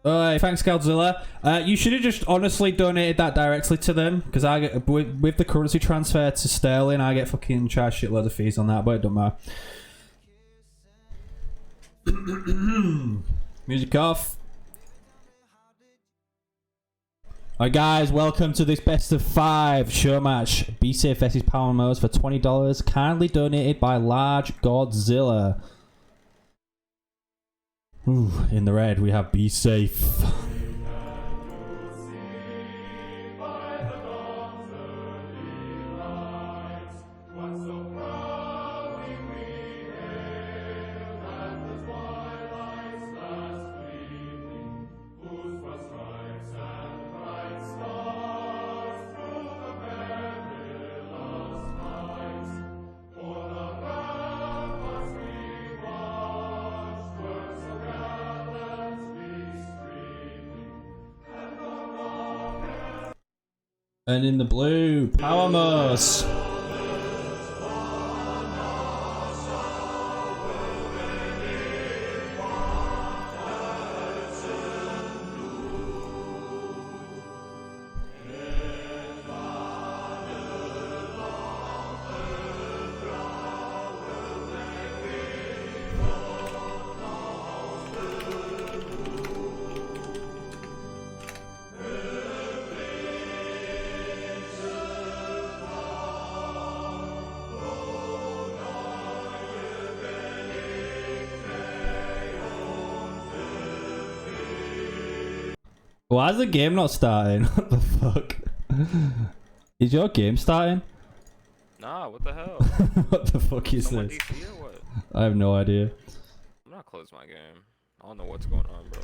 Thanks, Godzilla. You should have just honestly donated that directly to them, because I get with the currency transfer to sterling, I get fucking charged shitloads of fees on that, but it don't matter. Music off. Alright guys, welcome to this best of 5 show match. Bsafetho V Powermoes for $20, kindly donated by Large Godzilla. Ooh, in the red we have Be Safe. And in the blue, Powermoes. Why is the game not starting? What the fuck? Is your game starting? Nah, what the hell? What the fuck is Someone this? DC or what? I have no idea. I'm not close my game. I don't know what's going on, bro.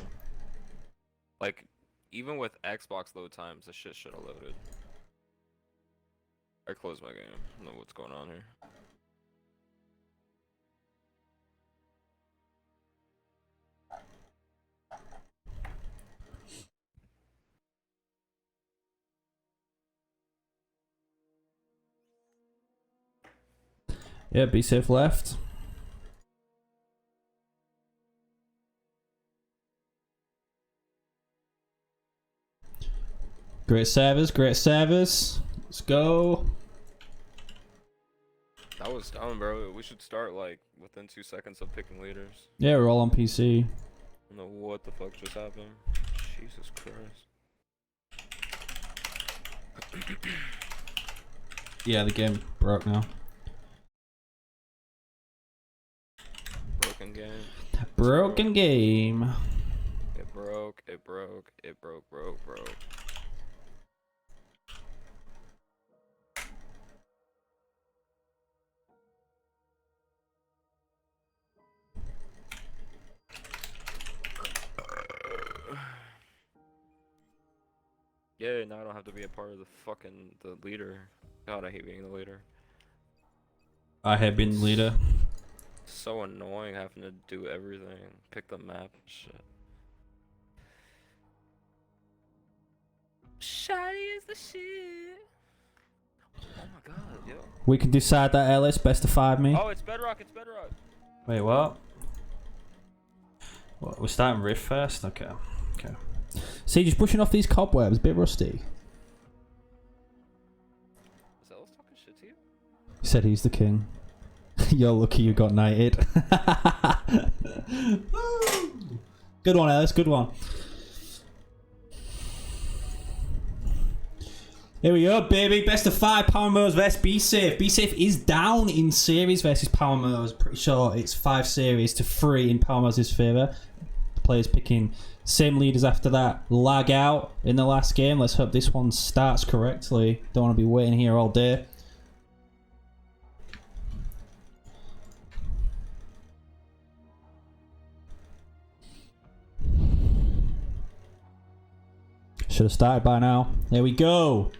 Like, even with Xbox load times, the shit should have loaded. I closed my game. I don't know what's going on here. Yeah, Be Safe left. Great servers, great servers. Let's go. That was dumb, bro. We should start, like, within 2 seconds of picking leaders. Yeah, we're all on PC. I don't know what the fuck just happened. Jesus Christ. Yeah, the game broke now. Broken game. Broken game. It broke, it broke, it broke. Yeah, now I don't have to be a part of the leader. God, I hate being the leader. I have been leader. So annoying having to do everything. Pick the map and shit. Shotty is the shit. Oh my god, yo. We can decide that, Ellis. Best of 5 me. Oh, it's Bedrock, it's Bedrock. Wait, what? What? We're starting Rift first? Okay. Okay. See, just pushing off these cobwebs. A bit rusty. Is Ellis talking shit to you? He said he's the king. You're lucky you got knighted. Good one, Ellis. Good one. Here we go, baby. Best of 5 Powermoes versus Be Safe. Be Safe is down in series versus Powermoes. Pretty sure it's 5 series to 3 in Powermoes' favour. The players picking same leaders after that. Lag out in the last game. Let's hope this one starts correctly. Don't want to be waiting here all day. Should have started by now. There we go.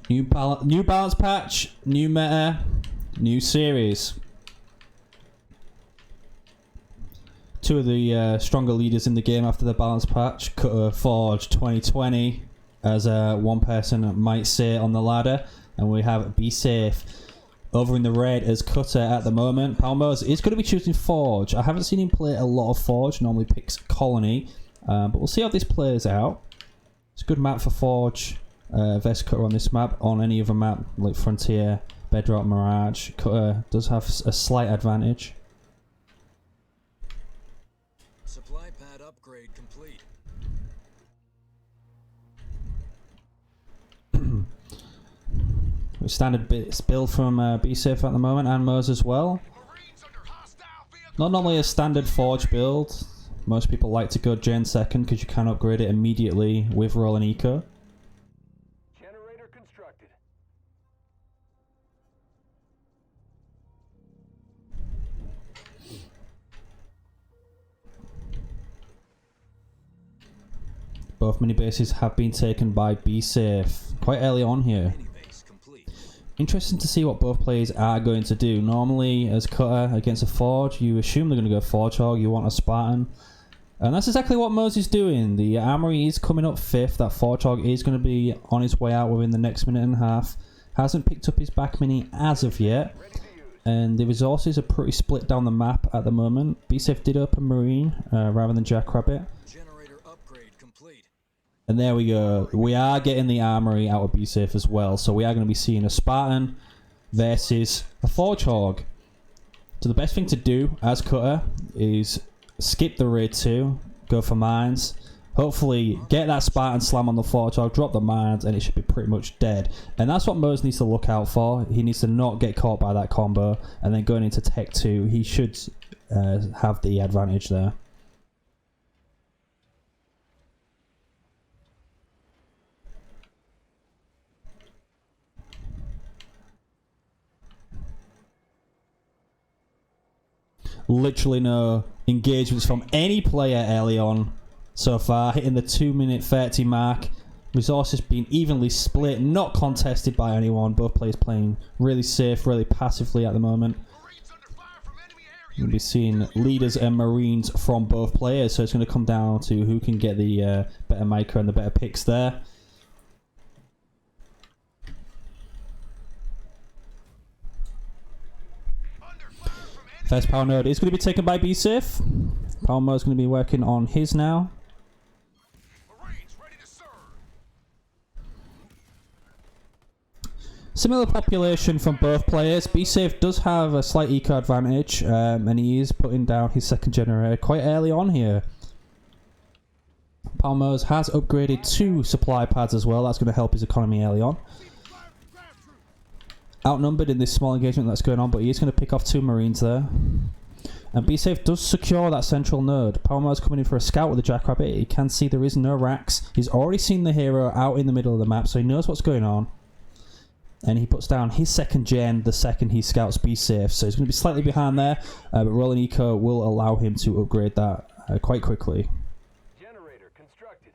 New balance patch, new meta, new series. 2 of the stronger leaders in the game after the balance patch. Cutter Forge 2020, as one person might say on the ladder. And we have Be Safe over in the red as cutter at the moment. Powermoes is going to be choosing Forge. I haven't seen him play a lot of Forge. Normally picks Colony. But we'll see how this plays out. It's a good map for Forge. Vest Cutter on this map. On any other map like Frontier, Bedrock, Mirage, Cutter does have a slight advantage. Supply pad upgrade complete. Standard build from Bsafetho at the moment, and Moes as well. Not normally a standard Forge build. Most people like to go Gen 2nd because you can upgrade it immediately with rolling eco. Generator constructed. Both mini bases have been taken by Bsafetho quite early on here. Interesting to see what both players are going to do. Normally, as cutter against a Forge, you assume they're going to go Forge Hog, you want a Spartan. And that's exactly what Moes is doing. The Armory is coming up 5th. That Forge Hog is going to be on his way out within the next minute and a half. Hasn't picked up his back mini as of yet. And the resources are pretty split down the map at the moment. Bsafetho did open Marine rather than Jackrabbit. Generator upgrade complete. And there we go. We are getting the Armory out of Bsafetho as well. So we are going to be seeing a Spartan versus a Forge Hog. So the best thing to do as cutter is skip the raid 2, go for mines. Hopefully get that Spartan slam on the Forge Hog, drop the mines, and it should be pretty much dead. And that's what Moes needs to look out for. He needs to not get caught by that combo. And then going into Tech 2, he should have the advantage there. Literally no engagements from any player early on so far, hitting the 2-minute 30 mark. Resources being evenly split, not contested by anyone. Both players playing really safe, really passively at the moment. You'll be seeing leaders and Marines from both players, so it's going to come down to who can get the better micro and the better picks there. First power node is going to be taken by Bsafetho. Powermoes is going to be working on his now. Similar population from both players. Bsafetho does have a slight eco advantage, and he is putting down his second generator quite early on here. Powermoes has upgraded 2 supply pads as well. That's going to help his economy early on. Outnumbered in this small engagement that's going on, but he is going to pick off 2 Marines there. And Bsafetho does secure that central node. Powermoes coming in for a scout with the Jackrabbit. He can see there is no racks. He's already seen the hero out in the middle of the map, so he knows what's going on. And he puts down his second gen the second he scouts Bsafetho. So he's going to be slightly behind there, but rolling eco will allow him to upgrade that quite quickly. Generator constructed.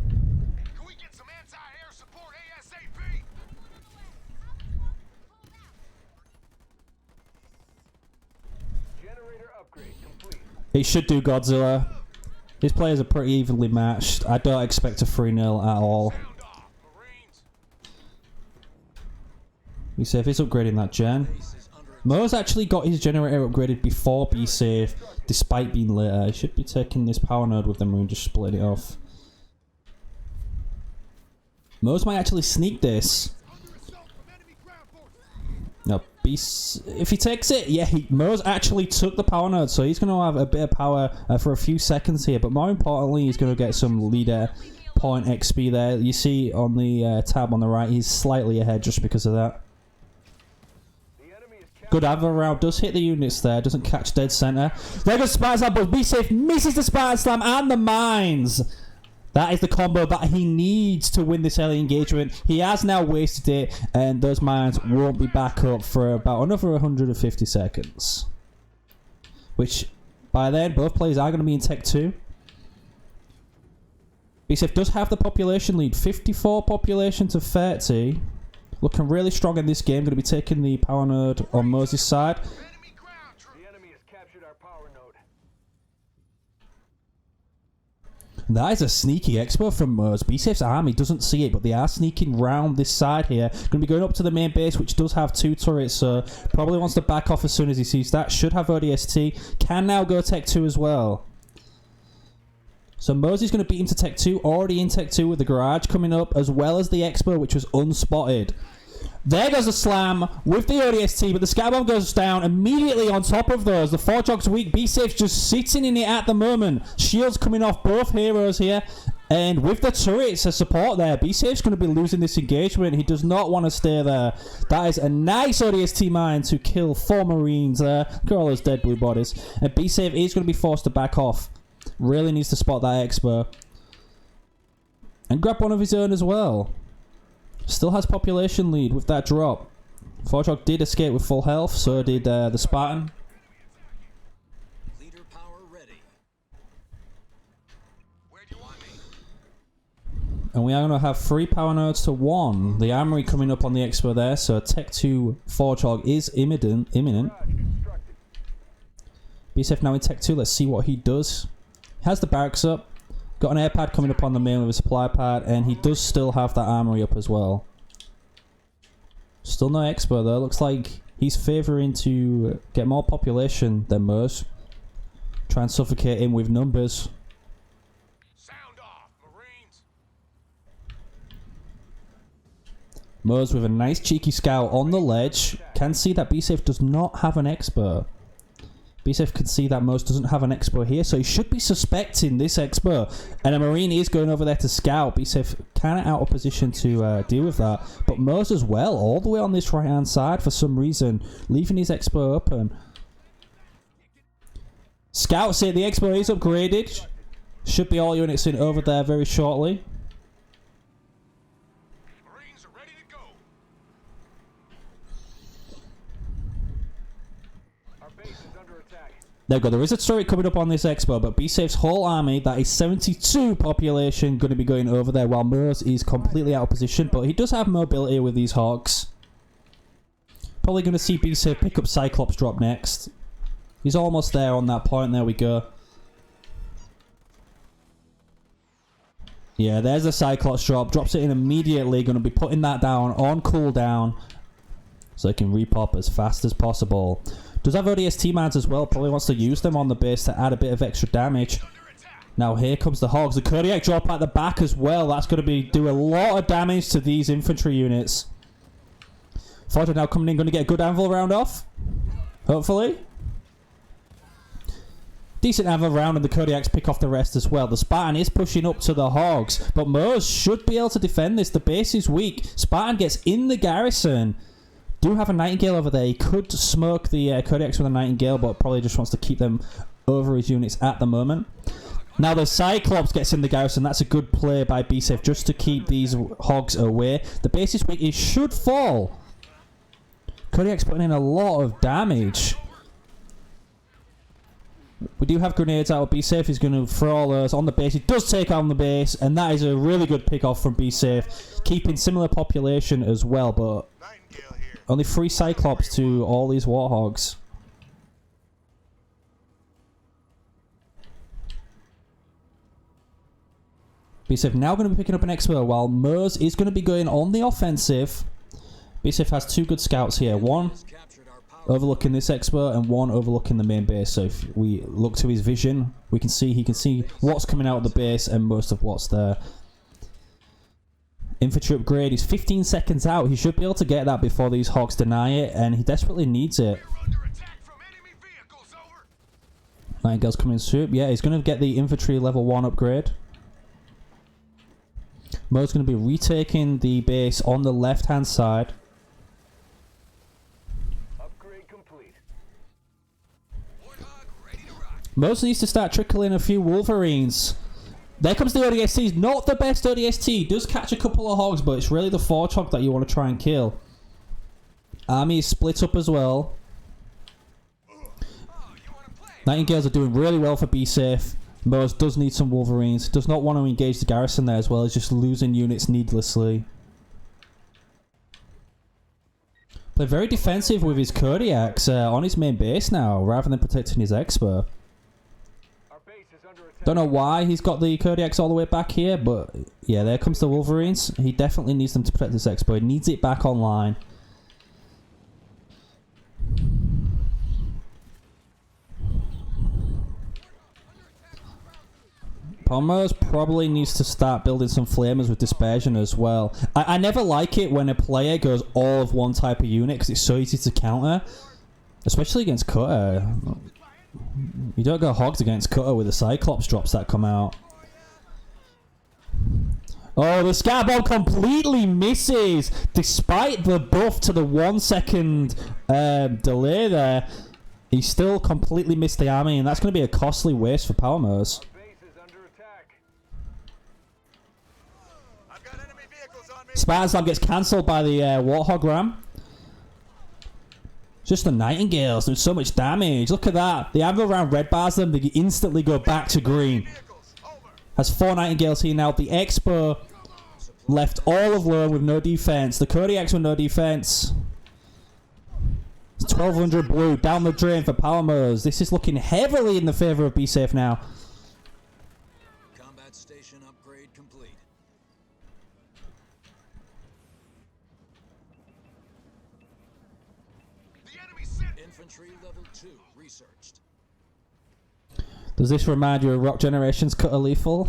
Can we get some anti-air support ASAP? Generator upgrade complete. He should do Godzilla. His players are pretty evenly matched. I don't expect a 3-0 at all. Bsafetho is upgrading that gen. Moes actually got his generator upgraded before Bsafetho, despite being later. He should be taking this power node with them and just splitting it off. Moes might actually sneak this. No, if he takes it, yeah, Moes actually took the power node, so he's going to have a bit of power for a few seconds here, but more importantly, he's going to get some leader point XP there. You see on the tab on the right, he's slightly ahead just because of that. Good Ava round, does hit the units there, doesn't catch dead center. There goes Spartan Slam, but Bsafetho misses the Spartan Slam and the mines. That is the combo that he needs to win this early engagement. He has now wasted it, and those mines won't be back up for about another 150 seconds. Which, by then, both players are going to be in Tech 2. Bsafetho does have the population lead, 54 population to 30. Looking really strong in this game, going to be taking the power node on Moses' side. The enemy has captured our power node. That is a sneaky expo from Moes. Bsafe's army doesn't see it, but they are sneaking round this side here. Going to be going up to the main base, which does have 2 turrets, so probably wants to back off as soon as he sees that. Should have ODST. Can now go Tech 2 as well. So Moes is going to beat him to Tech 2. Already in Tech 2 with the garage coming up, as well as the expo, which was unspotted. There goes a slam with the ODST, but the Scatterbomb goes down immediately on top of those. The Forjog's weak. Bsafe's just sitting in it at the moment. Shields coming off both heroes here. And with the turrets as support there, Bsafe's going to be losing this engagement. He does not want to stay there. That is a nice ODST mine to kill 4 Marines there. Look at all those dead blue bodies. And Bsafe is going to be forced to back off. Really needs to spot that Expo. And grab one of his own as well. Still has population lead with that drop. Forjog did escape with full health, so did the Spartan. Leader power ready. Where do you want me? And we are going to have 3 power nodes to 1. The armory coming up on the Expo there, so Tech 2 Forjog is imminent. Bsafe now in Tech 2, let's see what he does. He has the barracks up. Got an air pad coming up on the main with a supply pad, and he does still have that armory up as well. Still no Expo though. Looks like he's favouring to get more population than Moes. Try and suffocate him with numbers. Sound off, Marines. Moes with a nice cheeky scout on the ledge. Can see that Bsafe does not have an Expo. Bsafe can see that Moes doesn't have an Expo here, so he should be suspecting this Expo. And a Marine is going over there to scout. Bsafe kind of out of position to deal with that. But Moes as well, all the way on this right-hand side for some reason, leaving his Expo open. Scouts say the Expo is upgraded. Should be all units in over there very shortly. Marines are ready to go. Our base is under attack. There we go. There is a turret coming up on this Expo, but Bsafe's whole army, that is 72 population, going to be going over there, while Moes is completely out of position. But he does have mobility with these Hawks. Probably going to see Bsafe pick up Cyclops drop next. He's almost there on that point. There we go. Yeah, there's a Cyclops drop. Drops it in immediately. Going to be putting that down on cooldown, so it can repop as fast as possible. Does have ODST mines as well. Probably wants to use them on the base to add a bit of extra damage. Now here comes the Hogs. The Kodiak drop at the back as well. That's going to do a lot of damage to these infantry units. Forjog now coming in. Going to get a good anvil round off. Hopefully. Decent anvil round, and the Kodiaks pick off the rest as well. The Spartan is pushing up to the Hogs, but Moes should be able to defend this. The base is weak. Spartan gets in the garrison. Do have a Nightingale over there. He could smoke the Kodiaks with a Nightingale, but probably just wants to keep them over his units at the moment. Now the Cyclops gets in the garrison. That's a good play by Bsafe just to keep these Hogs away. The base is weak. It should fall. Kodiak's putting in a lot of damage. We do have grenades out of Bsafe. He's going to throw all those on the base. He does take on the base, and that is a really good pick off from Bsafe. Keeping similar population as well, but only 3 Cyclops to all these Warthogs. Bsafe now going to be picking up an Expo, while Moes is going to be going on the offensive. Bsafe has 2 good scouts here. One overlooking this Expo and one overlooking the main base. So if we look to his vision, he can see what's coming out of the base and most of what's there. Infantry upgrade is 15 seconds out. He should be able to get that before these Hawks deny it, and he desperately needs it. Nightingale's coming soon. Yeah, he's going to get the infantry level 1 upgrade. Mo's going to be retaking the base on the left-hand side. Upgrade complete. Mo's needs to start trickling a few Wolverines. There comes the ODST. Not the best ODST. Does catch a couple of Hogs, but it's really the Forjog that you want to try and kill. Army is split up as well. Nightingales are doing really well for Bsafe. Moes does need some Wolverines. Does not want to engage the garrison there as well. He's just losing units needlessly. Play very defensive with his Kodiaks on his main base now, rather than protecting his Expo. Our base is under attack. Don't know why he's got the Kodiaks all the way back here, but yeah, there comes the Wolverines. He definitely needs them to protect this Expo. He needs it back online. Powermoes probably needs to start building some flamers with dispersion as well. I never like it when a player goes all of one type of unit because it's so easy to counter, especially against Cutter. You don't go hogs against Cutter with the Cyclops drops that come out. Oh, the Scar Bomb completely misses despite the buff to the 1 second delay there. He still completely missed the army, and that's going to be a costly waste for Powermoes. Spartan Slam gets cancelled by the Warthog Ram. Just the Nightingales doing so much damage. Look at that. The Anvil Ram red bars them. They instantly go back to green. Has 4 Nightingales here now. The Expo left all alone with no defense. The Kodiaks with no defense. It's 1200 blue down the drain for Powermoes. This is looking heavily in the favor of Bsafetho now. Combat station upgrade complete. The enemy sent. Infantry level 2 researched. Does this remind you of Rock Generation's Cutter Lethal?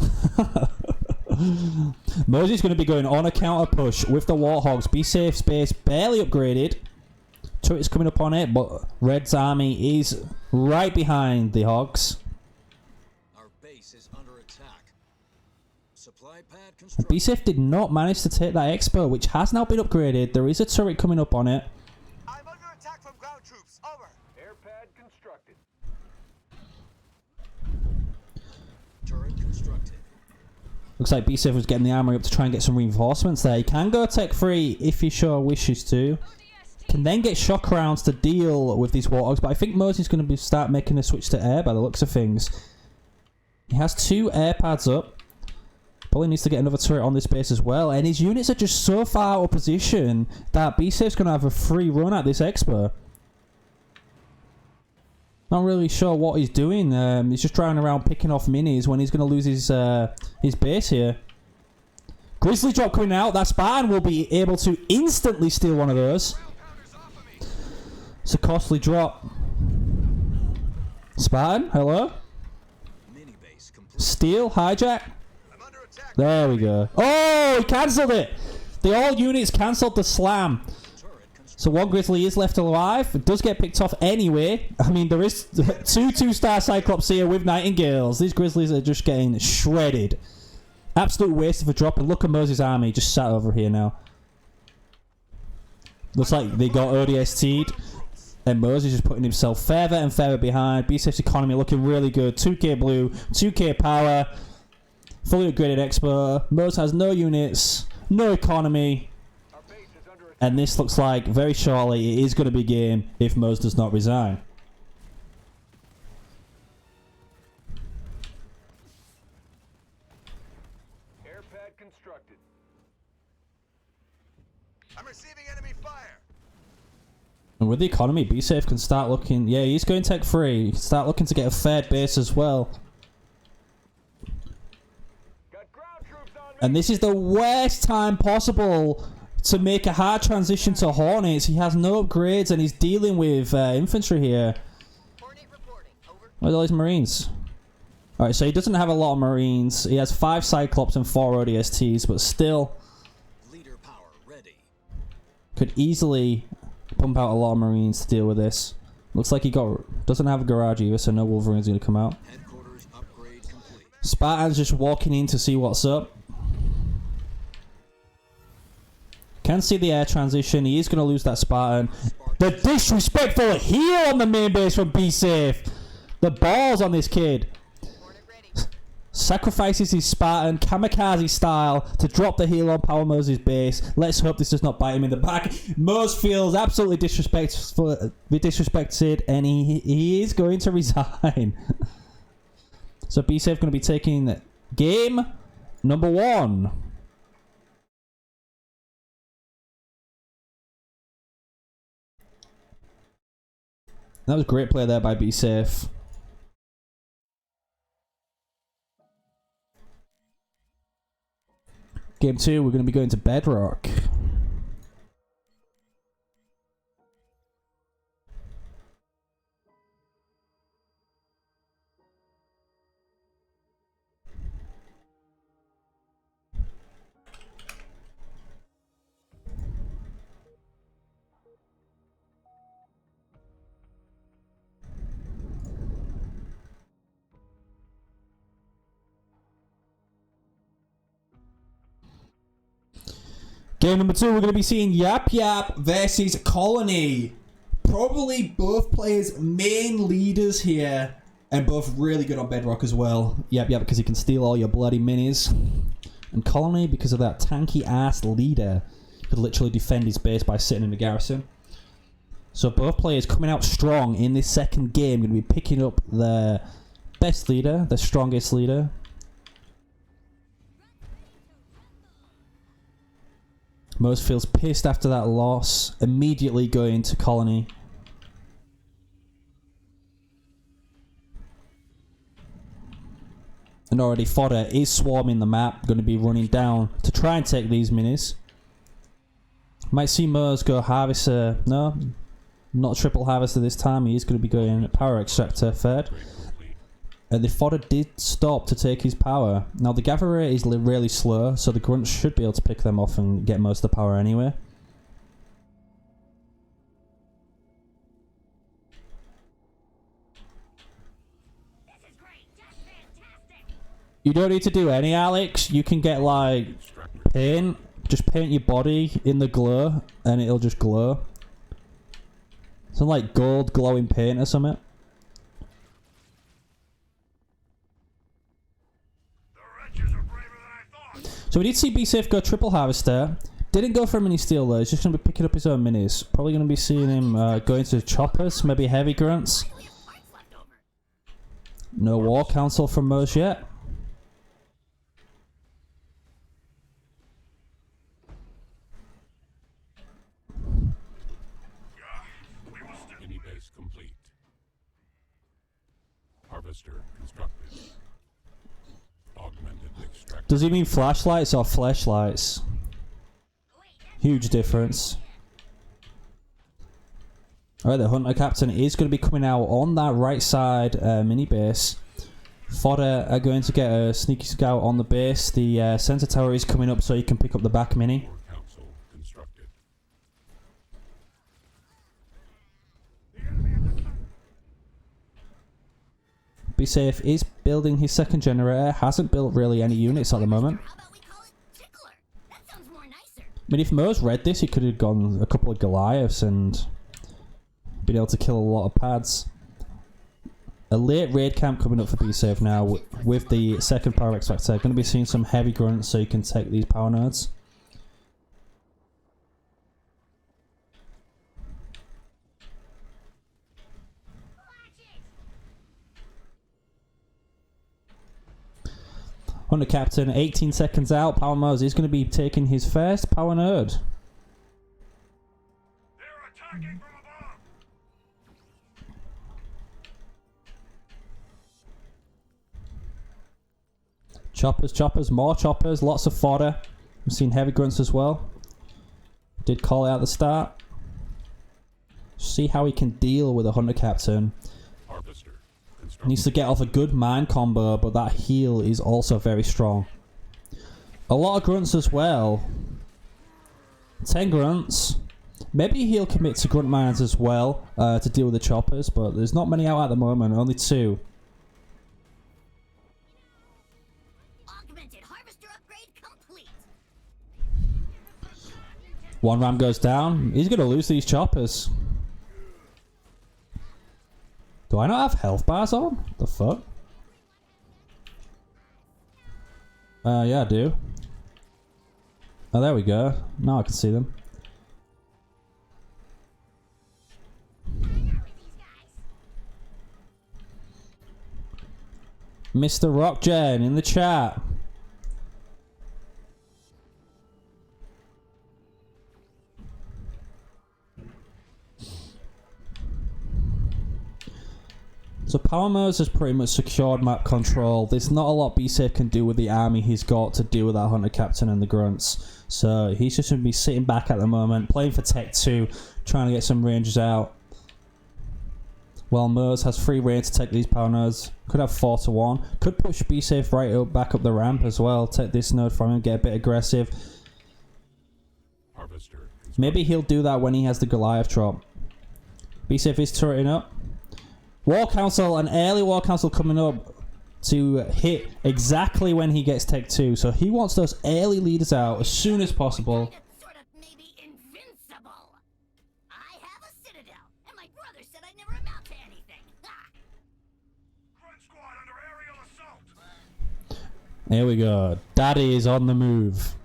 Mosey's going to be going on a counter push with the Warthogs. Bsafeto's base barely upgraded. Turret's coming up on it, but Red's army is right behind the Hogs. Our base is under attack. Supply pad And constructed. Bsafeto did not manage to take that Expo, which has now been upgraded. There is a turret coming up on it. I'm under attack from ground troops. Over. Air pad constructed. Turret constructed. Looks like Bsafeto was getting the armory up to try and get some reinforcements there. He can go tech free if he sure wishes to. Can then get shock rounds to deal with these Warthogs, but I think Mosey's going to start making a switch to air by the looks of things. He has 2 air pads up. Probably needs to get another turret on this base as well, and his units are just so far out of position that Bsafeto's going to have a free run at this Expo. Not really sure what he's doing. He's just driving around picking off minis when he's going to lose his base here. Grizzly drop coming out. That Spartan will be able to instantly steal one of those. It's a costly drop. Spartan, hello? Mini base complete. Steal, hijack. I'm under attack. There we go. Oh, he cancelled it. The all units cancelled the slam. Turret constructed. So 1 Grizzly is left alive. It does get picked off anyway. I mean, there is 2 2-star Cyclops here with Nightingales. These Grizzlies are just getting shredded. Absolute waste of a drop. And look at Moses' army just sat over here now. Looks like they got ODST'd. And Moses is putting himself further and further behind. Bsafeto's economy looking really good. 2k blue, 2k power. Fully upgraded Expo. Moses has no units, no economy. Our base is under attack. And this looks like very shortly it is going to be game if Moses does not resign. Air pad constructed. I'm receiving enemy fire. And with the economy, Bsafeto can start looking... Yeah, he's going tech free. He can start looking to get a third base as well. Got ground troops on me. And this is the worst time possible to make a hard transition to Hornets. He has no upgrades and he's dealing with infantry here. Hornet reporting. Over. Where's all his Marines? Alright, so he doesn't have a lot of Marines. He has 5 Cyclops and 4 ODSTs, but still Leader power ready. could easily pump out a lot of Marines to deal with this. Looks like he doesn't have a garage either, so no Wolverine's going to come out. Headquarters upgrade complete. Spartan's just walking in to see what's up. Can see the air transition. He is going to lose that Spartan. The disrespectful heal on the main base from Bsafeto. The balls on this kid. Hornet ready. Sacrifices his Spartan, kamikaze style, to drop the heal on Powermoes' base. Let's hope this does not bite him in the back. Mose feels absolutely disrespected, and he is going to resign. So Bsafeto going to be taking game number 1. That was great play there by Bsafeto. Game 2, we're going to be going to Bedrock. Game number 2, we're going to be seeing Yap Yap versus Colony. Probably both players' main leaders here, and both really good on Bedrock as well. Yap Yap because he can steal all your bloody minis, and Colony because of that tanky ass leader who could literally defend his base by sitting in the garrison. So both players coming out strong in this second game, going to be picking up their best leader, their strongest leader. Moes feels pissed after that loss, immediately going to Colony. And already Fodder is swarming the map, going to be running down to try and take these minis. Might see Moes go Harvester. No, not triple Harvester this time. He is going to be going Power Extractor third. And the Fodder did stop to take his power. Now the Gatherer is really slow, so the Grunts should be able to pick them off and get most of the power anyway. This is great, just fantastic. You don't need to do any, Alex. You can get like paint. Just paint your body in the glow and it'll just glow. Some like gold glowing paint or something. So we did see Bsafetho go triple harvester. Didn't go for a mini steal though. He's just going to be picking up his own minis. Probably going to be seeing him going to choppers, maybe heavy grunts. No war council from Moes yet. Mini base complete. Harvester constructed. Augmented extractor. Does he mean flashlights or fleshlights? Huge difference. Alright, the Hunter Captain is going to be coming out on that right side mini base. Fodder are going to get a sneaky scout on the base. The center tower is coming up so you can pick up the back mini. Council constructed. Bsafetho is building his second generator. Hasn't built really any units at the moment. How about we call it Tickler? That sounds more nicer. I mean, if Moes read this, he could have gone a couple of Goliaths and been able to kill a lot of pads. A late raid camp coming up for Bsafetho now with the second power extractor. Going to be seeing some heavy grunts so you can take these power nodes. Hunter Captain, 18 seconds out. Powermoes is going to be taking his first power node. They're attacking from above. Choppers, choppers, more choppers, lots of fodder. We've seen heavy grunts as well. Did call out the start. See how he can deal with a Hunter Captain. Harvester constructed. Needs to get off a good mind combo, but that heal is also very strong. A lot of grunts as well. 10 grunts. Maybe he'll commit to grunt mines as well to deal with the choppers, but there's not many out at the moment, only 2. Augmented harvester upgrade complete. One ram goes down. He's going to lose these choppers. Do I not have health bars on? The fuck? Yeah, I do. Oh, there we go. Now I can see them. Mr. Rockgen in the chat. So Powermoes has pretty much secured map control. There's not a lot Bsafe can do with the army he's got to deal with that Hunter Captain and the Grunts. So he's just going to be sitting back at the moment, playing for Tech 2, trying to get some Rangers out. While Moes has free reign to take these power nodes. Could have 4 to 1. Could push Bsafe right up, back up the ramp as well. Take this node from him, get a bit aggressive. Harvester. Maybe he'll do that when he has the Goliath drop. Bsafe is turreting up. War Council, an early War Council coming up to hit exactly when he gets Tech 2. So he wants those early leaders out as soon as possible. Sort of maybe invincible. I have a citadel, and my brother said I never amount to anything. Ha! Grunt squad under aerial assault. Here we go. Daddy is on the move.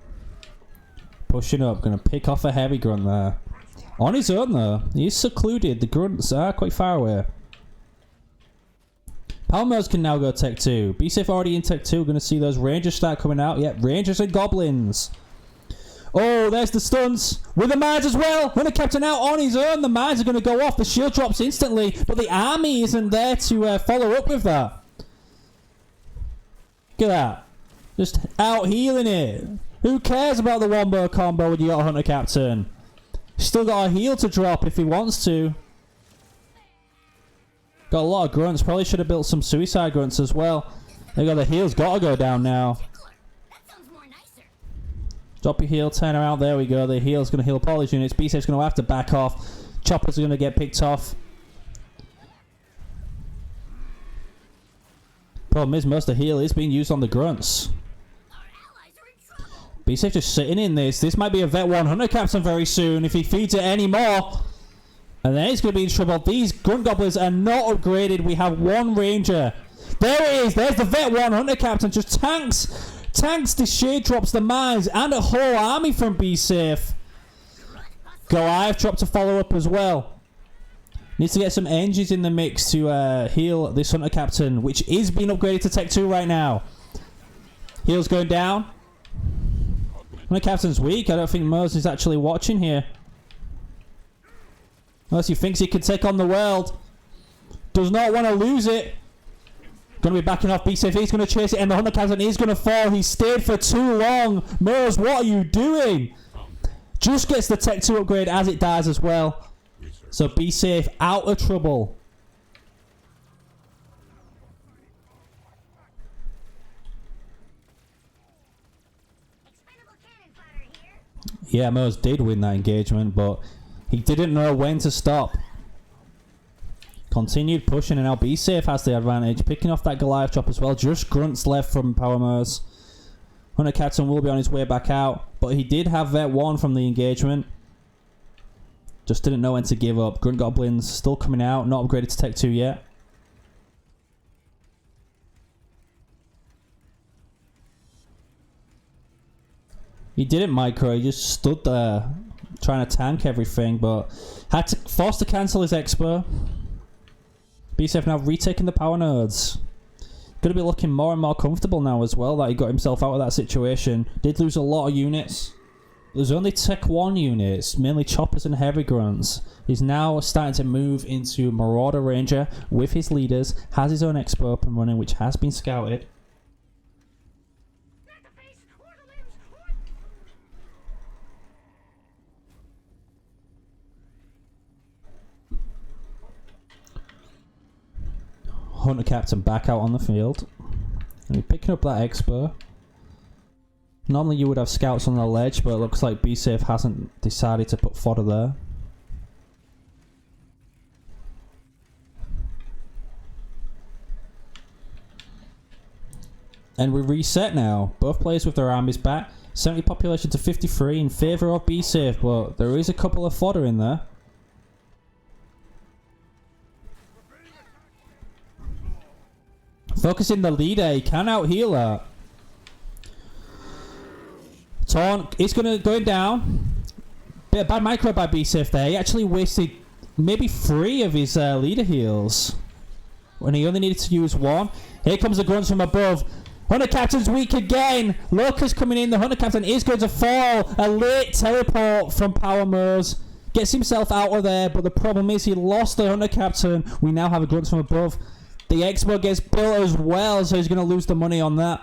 Pushing up. Going to pick off a heavy grunt there. On his own though. He's secluded. The grunts are quite far away. Powermoes can now go Tech 2. Bsafe already in Tech 2. We're going to see those Rangers start coming out. Yep, Rangers and Goblins. Oh, there's the stuns. With the mines as well. Hunter Captain out on his own. The mines are going to go off. The shield drops instantly. But the army isn't there to follow up with that. Look at that. Just out healing it. Who cares about the wombo combo when you got a Hunter Captain? Still got a heal to drop if he wants to. Got a lot of grunts. Probably should have built some suicide grunts as well. They got the heals. Got to go down now. That sounds more nicer. Drop your heal. Turn around. There we go. The heal's going to heal up all his units. Bsafe's going to have to back off. Choppers are going to get picked off. Problem is, most of the heal is being used on the grunts. Our allies are in trouble. Bsafe just sitting in this. This might be a Vet 100 Captain very soon if he feeds it anymore. And then he's going to be in trouble. These Grunt Goblins are not upgraded. We have one Ranger. There it is. There's the Vet 100 Captain. Just tanks the shade drops, the mines, and a whole army from Bsafe. Goliath drop to follow up as well. Needs to get some engines in the mix to heal this Hunter Captain, which is being upgraded to Tech 2 right now. Heal's going down. Hunter Captain's weak. I don't think Moes is actually watching here. Unless he thinks he can take on the world. Does not want to lose it. Going to be backing off Bsafetho. He's going to chase it and the Hunter Captain is going to fall. He stayed for too long. Moes, what are you doing? Just gets the Tech 2 upgrade as it dies as well. So Bsafe out of trouble. Expendable cannon fodder here. Yeah, Moes did win that engagement, but he didn't know when to stop. Continued pushing, and now Bsafe has the advantage. Picking off that Goliath drop as well. Just grunts left from Powermoes. Hunter Captain will be on his way back out, but he did have Vet 1 from the engagement. Just didn't know when to give up. Grunt Goblins still coming out, not upgraded to Tech 2 yet. He didn't micro, he just stood there trying to tank everything, but had to force to cancel his expo. Bsafe now retaking the power nodes. Going to be looking more and more comfortable now as well that he got himself out of that situation. Did lose a lot of units. There's only Tech 1 units, mainly choppers and heavy grunts. He's now starting to move into Marauder Ranger with his leaders, has his own expo up and running, which has been scouted. Not the face or the limbs or... Hunter Captain back out on the field. And he's picking up that expo. Normally you would have scouts on the ledge, but it looks like Bsafe hasn't decided to put fodder there. And we reset now. Both players with their armies back. 70 population to 53 in favour of Bsafe, but there is a couple of fodder in there. Focusing the leader, he can out-heal that. Taunt is going down. Bit of bad micro by Bsafetho there. He actually wasted maybe 3 of his leader heals when he only needed to use 1. Here comes the grunts from above. Hunter Captain's weak again. Locust coming in. The Hunter Captain is going to fall. A late teleport from Powermoes. Gets himself out of there, but the problem is he lost the Hunter Captain. We now have a grunts from above. The expo gets built as well, so he's going to lose the money on that.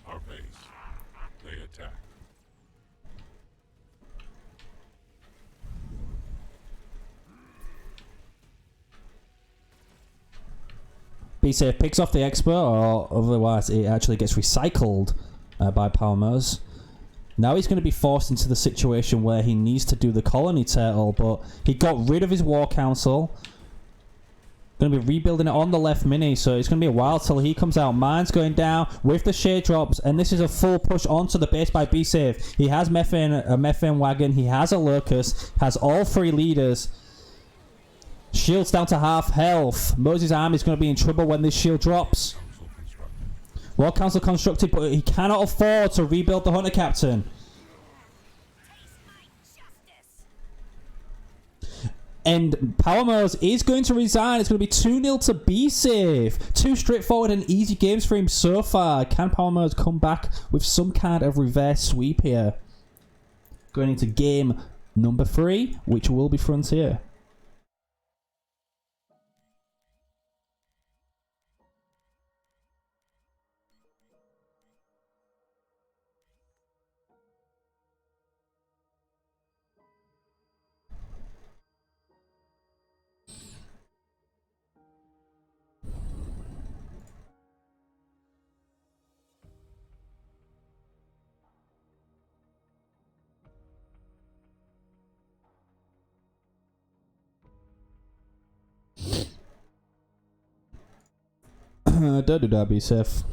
Our base. They attack. Bsafetho picks off the expo, or otherwise it actually gets recycled by Powermoes. Now he's going to be forced into the situation where he needs to do the colony turtle, but he got rid of his war council. Going to be rebuilding it on the left mini, so it's going to be a while till he comes out. Mine's going down with the shade drops, and this is a full push onto the base by Bsafetho. He has a methane wagon, he has a locust, has all 3 leaders. Shield's down to half health. Moses' army is going to be in trouble when this shield drops. War Council constructed, but he cannot afford to rebuild the Hunter Captain. And Powermoes is going to resign. It's going to be 2-0 to Bsafetho. 2 straightforward and easy games for him so far. Can Powermoes come back with some kind of reverse sweep here? Going into game number 3, which will be Frontier. Don't do that, Bsafetho.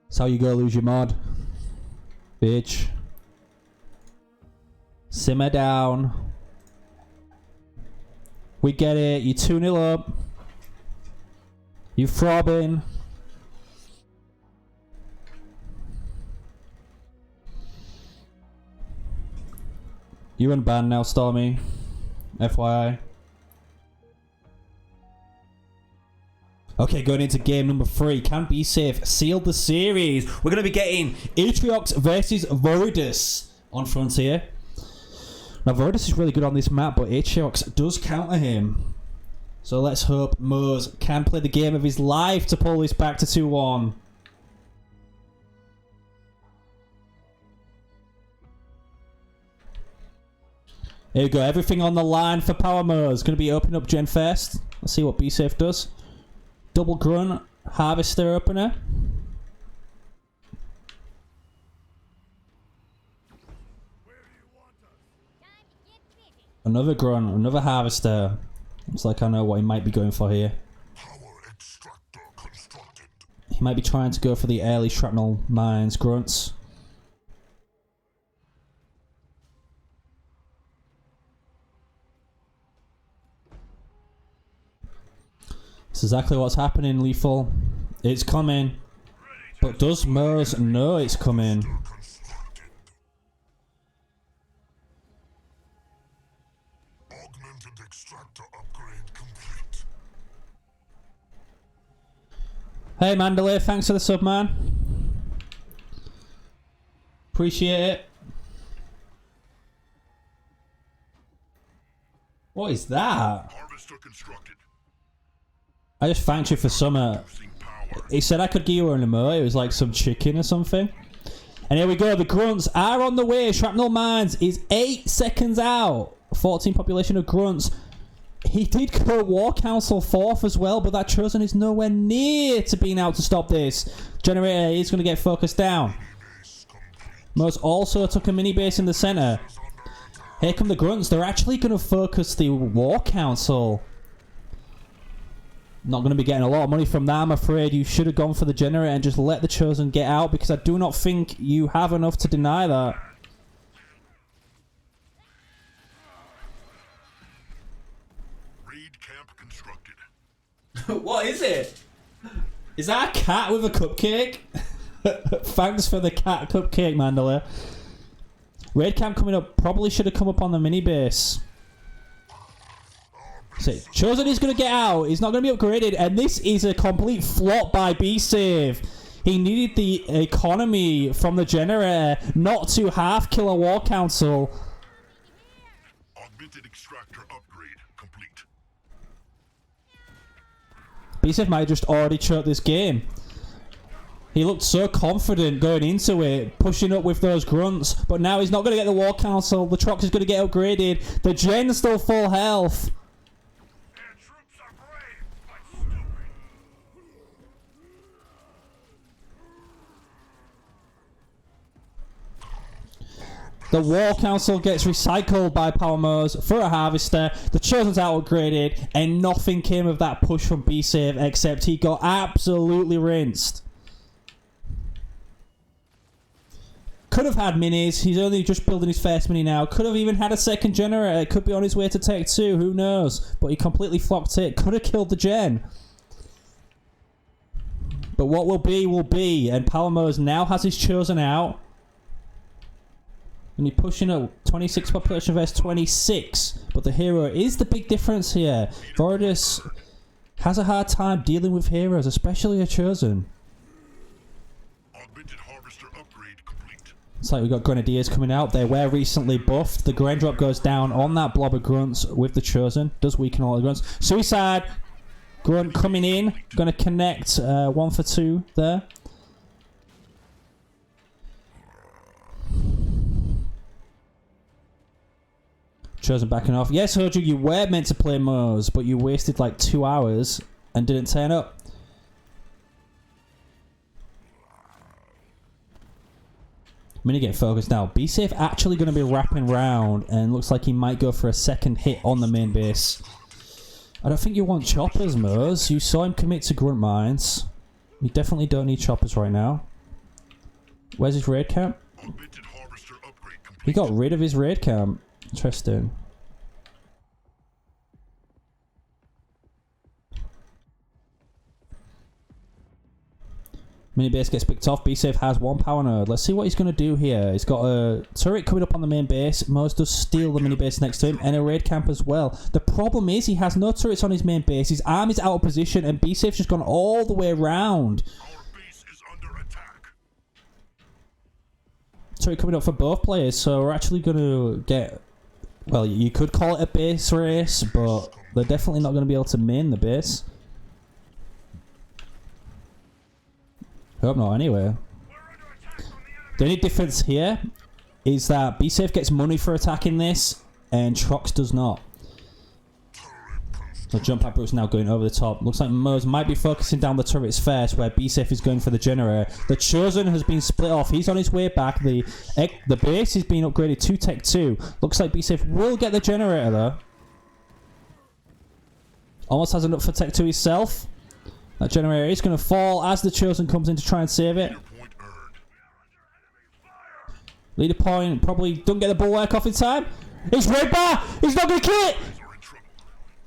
That's how you go lose your mod. Bitch. Simmer down. We get it. You 2-0 up. You throbbing. You're unbanned now, Stormy. FYI. Okay, going into game number 3. Can Bsafetho seal the series? We're going to be getting Atriox versus Voridus on Frontier. Now, Voridus is really good on this map, but Atriox does counter him. So let's hope Moes can play the game of his life to pull this back to 2-1. There you go, everything on the line for Powermoes. Going to be opening up Gen first. Let's see what Bsafetho does. Double Grunt, Harvester opener. Another Grunt, another Harvester. Looks like I know what he might be going for here. He might be trying to go for the early shrapnel mines grunts. That's exactly what's happening, Lethal. It's coming. But does Moes know it's coming? Augmented extractor upgrade complete. Hey Mandalay, thanks for the sub, man. Appreciate it. What is that? Harvester constructed. I just thanked you for summer. He said I could give you an emote. It was like some chicken or something. And here we go. The grunts are on the way. Shrapnel Mines is 8 seconds out. 14 population of grunts. He did go War Council 4th as well, but that Chosen is nowhere near to being out to stop this. Generator is going to get focused down. Moes also took a mini base in the center. Here come the grunts. They're actually going to focus the War Council. Not going to be getting a lot of money from that, I'm afraid. You should have gone for the generator and just let the Chosen get out, because I do not think you have enough to deny that. Raid camp constructed. What is it? Is that a cat with a cupcake? Thanks for the cat cupcake, Mandela. Raid camp coming up. Probably should have come up on the mini base. Our So Chosen is going to get out. He's not going to be upgraded. And this is a complete flop by B-Save. He needed the economy from the generator not to half kill a War Council. Augmented extractor upgrade complete. B-Save might have just already choked this game. He looked so confident going into it, pushing up with those grunts. But now he's not going to get the War Council. The Trox is going to get upgraded. The Gen's still full health. Their troops are brave, but stupid. The War Council gets recycled by Powermoes for a Harvester. The Chosen's out upgraded, and nothing came of that push from B-Save except he got absolutely rinsed. Could have had minis. He's only just building his first mini now. Could have even had a second generator. It could be on his way to Tech 2. Who knows? But he completely flopped it. Could have killed the Gen. But what will be, will be. And Powermoes now has his Chosen out. And you're pushing up 26 population versus 26. But the hero is the big difference here. Voridus has a hard time dealing with heroes, especially a Chosen. Augmented harvester upgrade complete. It's like we've got Grenadiers coming out. They were recently buffed. The Gren drop goes down on that blob of grunts with the Chosen. Does weaken all the grunts. Suicide grunt coming in. Going to connect 1 for 2 there. Chosen backing off. Yes, Hoju, you were meant to play Moes, but you wasted like 2 hours and didn't turn up. Mini get focused now. B-Safe actually going to be wrapping round and looks like he might go for a second hit on the main base. I don't think you want choppers, Moes. You saw him commit to grunt mines. You definitely don't need choppers right now. Where's his raid camp? Augmented harvester upgrade complete. He got rid of his raid camp. Interesting. Mini base gets picked off. B-Safe has 1 power node. Let's see what he's going to do here. He's got a turret coming up on the main base. Moes does steal the mini base next to him and a raid camp as well. The problem is he has no turrets on his main base. His arm is out of position and B-Safe's just gone all the way around. Our base is under attack. Turret coming up for both players, so we're actually going to get... Well, you could call it a base race, but they're definitely not going to be able to main the base. Hope not, anyway. The only difference here is that B-Safe gets money for attacking this, and Trox does not. The jump pad Bruce now going over the top. Looks like Moes might be focusing down the turrets first, where B-Safe is going for the generator. The Chosen has been split off. He's on his way back. The base is being upgraded to Tech 2. Looks like B-Safe will get the generator, though. Almost has enough for Tech 2 himself. That generator is going to fall as the Chosen comes in to try and save it. Point earned. Leader point probably don't get the bulwark off in time. It's red bar! He's not going to kill it! Are in trouble.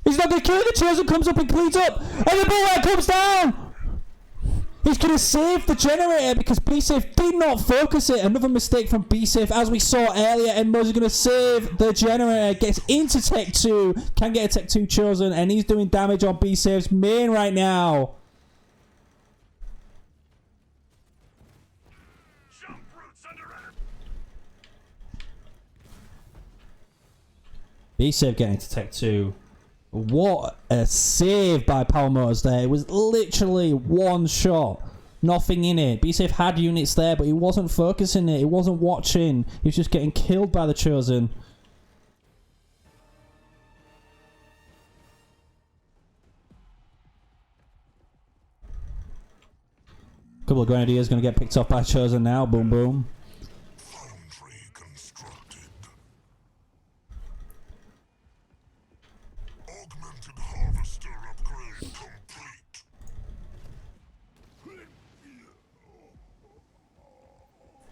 He's not going to kill it! The Chosen comes up and cleans up! And the bulwark comes down! He's going to save the generator because B-Safe did not focus it. Another mistake from B-Safe as we saw earlier. And Moes is going to save the generator. Gets into Tech 2. Can get a Tech 2 Chosen. And he's doing damage on B-Safe's main right now. Jump roots under attack. B-Save getting to Tech 2. What a save by Powermoes there. It was literally one shot. Nothing in it. B-Safe had units there, but he wasn't focusing it. He wasn't watching. He was just getting killed by the Chosen. Couple of Grenadiers going to get picked off by Chosen now. Boom, boom. Foundry constructed. Augmented harvester upgrade complete.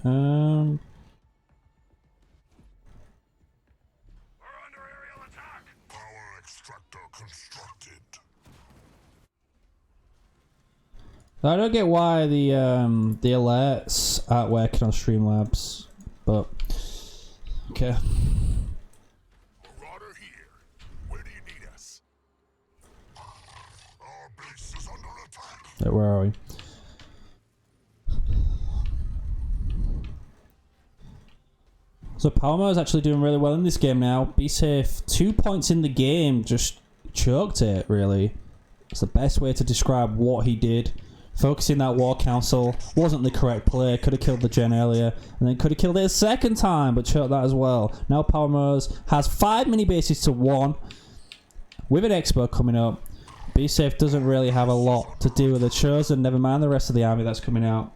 Um... We're under aerial attack. Power extractor constructed. I don't get why the alerts aren't working on Streamlabs, but okay. Marauder here. Where do you need us? Where are we? So Powermoes is actually doing really well in this game now. Bsafetho, 2 points in the game, just choked it, really. It's the best way to describe what he did. Focusing that War Council wasn't the correct play. Could have killed the gen earlier, and then could have killed it a second time, but choked that as well. Now Powermoes has 5 mini bases to 1. With an Expo coming up, Bsafetho doesn't really have a lot to do with the Chosen, never mind the rest of the army that's coming out.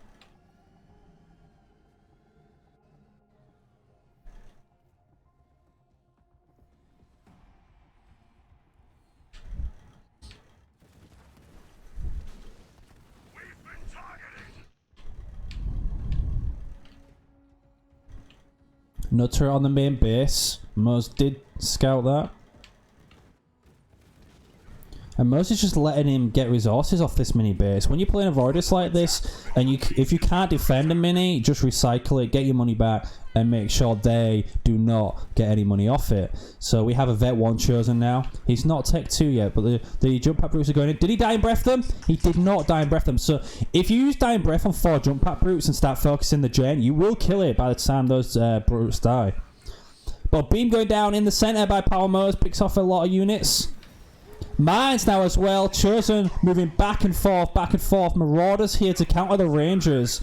No turret on the main base. Moes did scout that. And Moes is just letting him get resources off this mini base. When you're playing a Voidus like this, and if you can't defend a mini, just recycle it, get your money back, and make sure they do not get any money off it. So we have a Vet 1 chosen now. He's not Tech 2 yet, but the jump pad brutes are going in. Did he die and breath them? He did not die and breath them. So if you use die and breath on 4 jump pad brutes and start focusing the gen, you will kill it by the time those brutes die. But beam going down in the center by Powermoes picks off a lot of units. Mines now as well. Chosen moving back and forth, back and forth. Marauders here to counter the Rangers.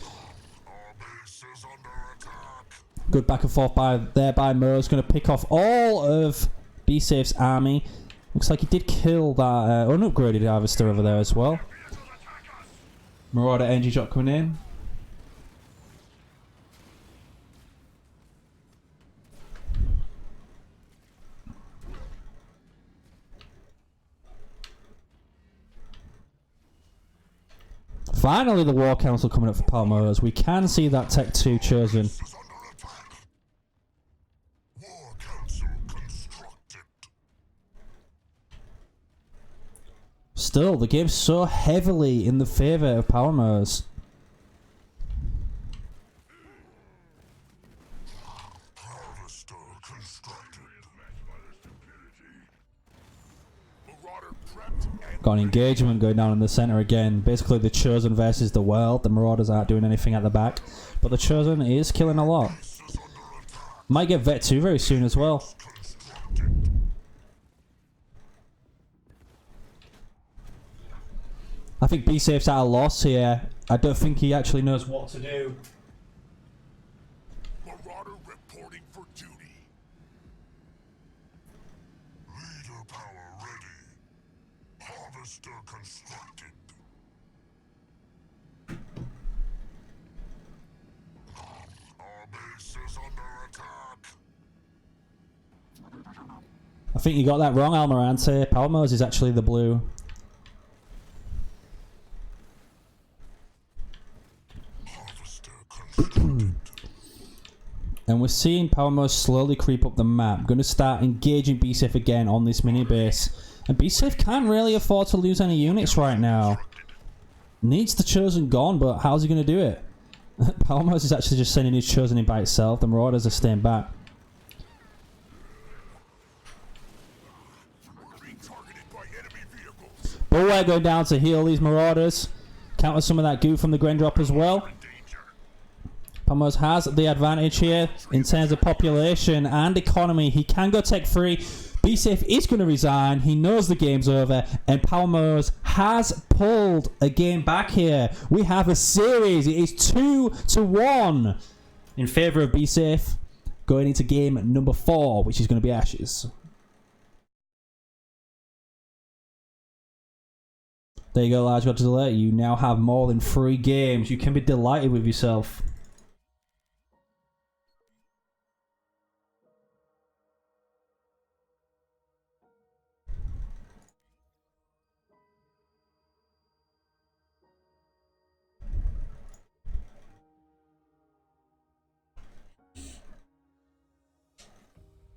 Good back and forth by Moes. Going to pick off all of Bsafe's army. Looks like he did kill that unupgraded harvester over there as well. Marauder energy shot coming in. Finally, the War Council coming up for Powermoes. We can see that Tech 2 chosen. War Council constructed. Still, the game's so heavily in the favour of Powermoes. Harvester constructed. Marauder prepped and Got an engagement going down in the centre again. Basically, the Chosen versus the world. The Marauders aren't doing anything at the back. But the Chosen is killing a lot. Might get Vet 2 very soon as well. I think Bsafe's at a loss here. I don't think he actually knows what to do. Marauder reporting for duty. Leader power ready. Harvester constructed. Our base is under attack. I think you got that wrong, Almirante. Powermoes is actually the blue. Harvester constructed. And we're seeing Powermoes slowly creep up the map. Going to start engaging Bsafetho again on this mini base. And Bsafetho can't really afford to lose any units right now. Needs the Chosen gone, but how's he going to do it? Powermoes is actually just sending his Chosen in by itself. The Marauders are staying back. Being targeted by enemy vehicles. Bulwark going down to heal these Marauders. Counter some of that goo from the Gren Drop as well. Danger. Powermoes has the advantage here in terms of population and economy. He can go tech free. Bsafetho is going to resign. He knows the game's over. And Powermoes has pulled a game back here. We have a series. It is 2-1 in favour of Bsafetho going into game number 4, which is going to be Ashes. There you go, Large Godzilla. You now have more than 3 games. You can be delighted with yourself.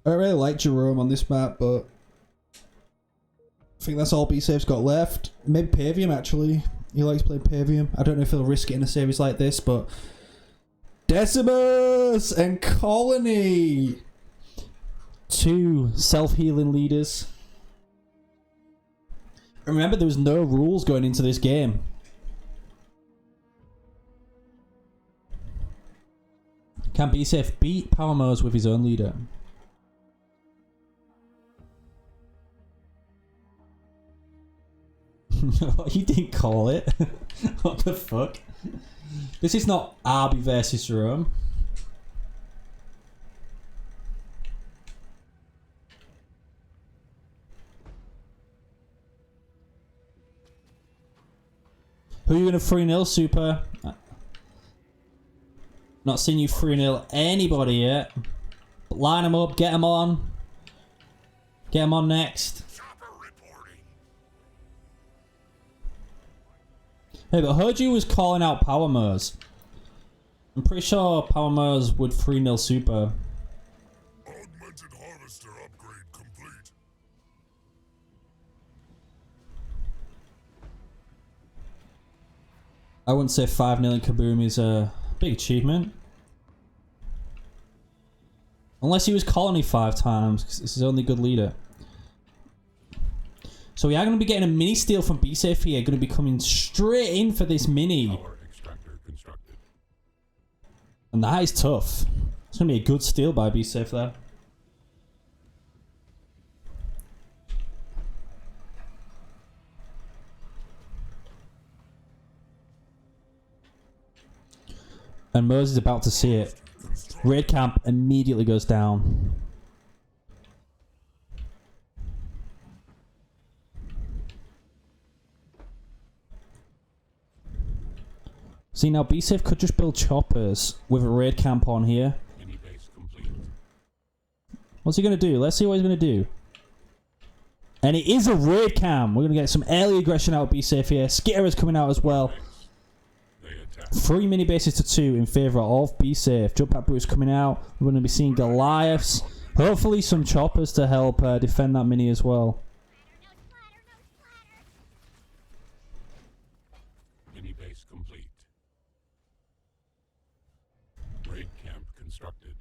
I really like Jerome on this map, but I think that's all Bsafe's got left. Maybe Pavium, actually. He likes playing Pavium. I don't know if he'll risk it in a series like this, but... Decimus and Colony! 2 self-healing leaders. Remember, there was no rules going into this game. Can Bsafetho beat Powermoes with his own leader? You didn't call it. What the fuck? This is not Arby versus Jerome. Who are you going to 3-0, Super? Not seen you 3-0 anybody yet. But line them up, get them on. Get them on next. Chopper reporting. Hey, but I heard you was calling out Powermoes. I'm pretty sure Powermoes would 3-0 Super. Augmented harvester upgrade complete. I wouldn't say 5-0 in Kaboom is a big achievement. Unless he was colony 5 times, because this is only good leader. So we are going to be getting a mini steal from Bsafetho here, going to be coming straight in for this mini. Power extractor constructed. And that is tough. It's going to be a good steal by Bsafetho there. And Moses is about to see it. Raid camp immediately goes down. See, now Bsafetho could just build choppers with a raid camp on here. Mini base complete. What's he going to do? Let's see what he's going to do. And it is a raid cam. We're going to get some early aggression out of Bsafetho here. Skitter is coming out as well. They attack. 3 mini bases to 2 in favour of Bsafetho. Jump Pack Brute coming out. We're going to be seeing Goliaths. Hopefully some choppers to help defend that mini as well. Mini base complete. Raid camp constructed.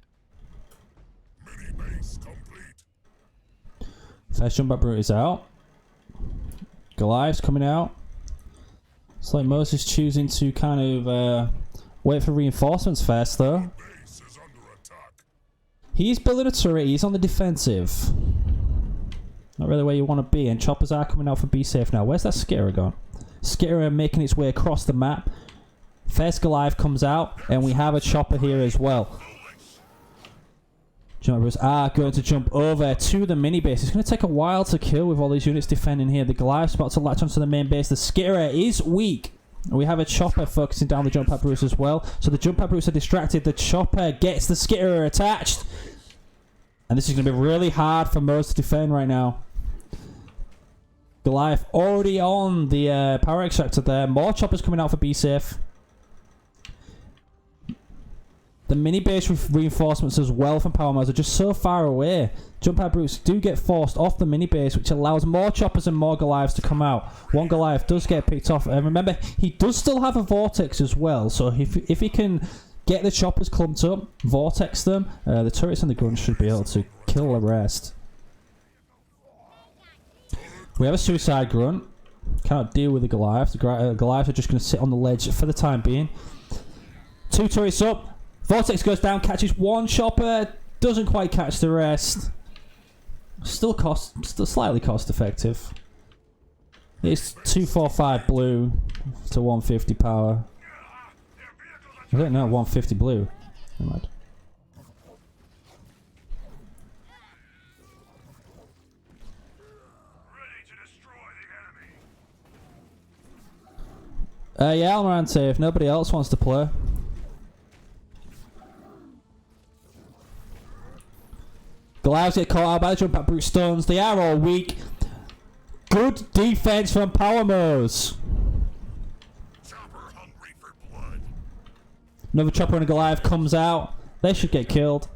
Mini base complete. First Jump Pack Brute is out. Goliaths coming out. It's like Moses choosing to kind of wait for reinforcements first though. Base is under attack. He's building a turret. He's on the defensive. Not really where you want to be. And choppers are coming out for Bsafetho now. Where's that Skitter gone? Skitter making its way across the map. First Goliath comes out. And we have a chopper here as well. Jumpers are going to jump over to the mini base. It's going to take a while to kill with all these units defending here. The Goliath's about to latch onto the main base. The Skitter is weak. We have a chopper focusing down the Jump Pack Brutes as well. So the Jump Pack Brutes are distracted. The chopper gets the Skitter attached. And this is going to be really hard for Mose to defend right now. Goliath already on the power extractor there. More choppers coming out for Bsafetho. The mini base reinforcements as well from Powermoes are just so far away. Jump Pack Brutes do get forced off the mini base, which allows more choppers and more Goliaths to come out. One Goliath does get picked off. And remember, he does still have a Vortex as well. So if he can get the choppers clumped up, Vortex them, the turrets and the guns should be able to kill the rest. We have a Suicide Grunt. Cannot deal with the Goliaths. The Goliaths are just going to sit on the ledge for the time being. 2 turrets up. Vortex goes down, catches one chopper, doesn't quite catch the rest. Still slightly cost effective. It's 245 blue to 150 power. I don't know, 150 blue. Never mind. Ready to destroy the enemy. Yeah, Almirante, if nobody else wants to play. Goliaths get caught out by the Jump Pack Brute stuns. They are all weak. Good defense from Powermoes. Chopper hungry for blood. Another chopper and a Goliath comes out. They should get killed.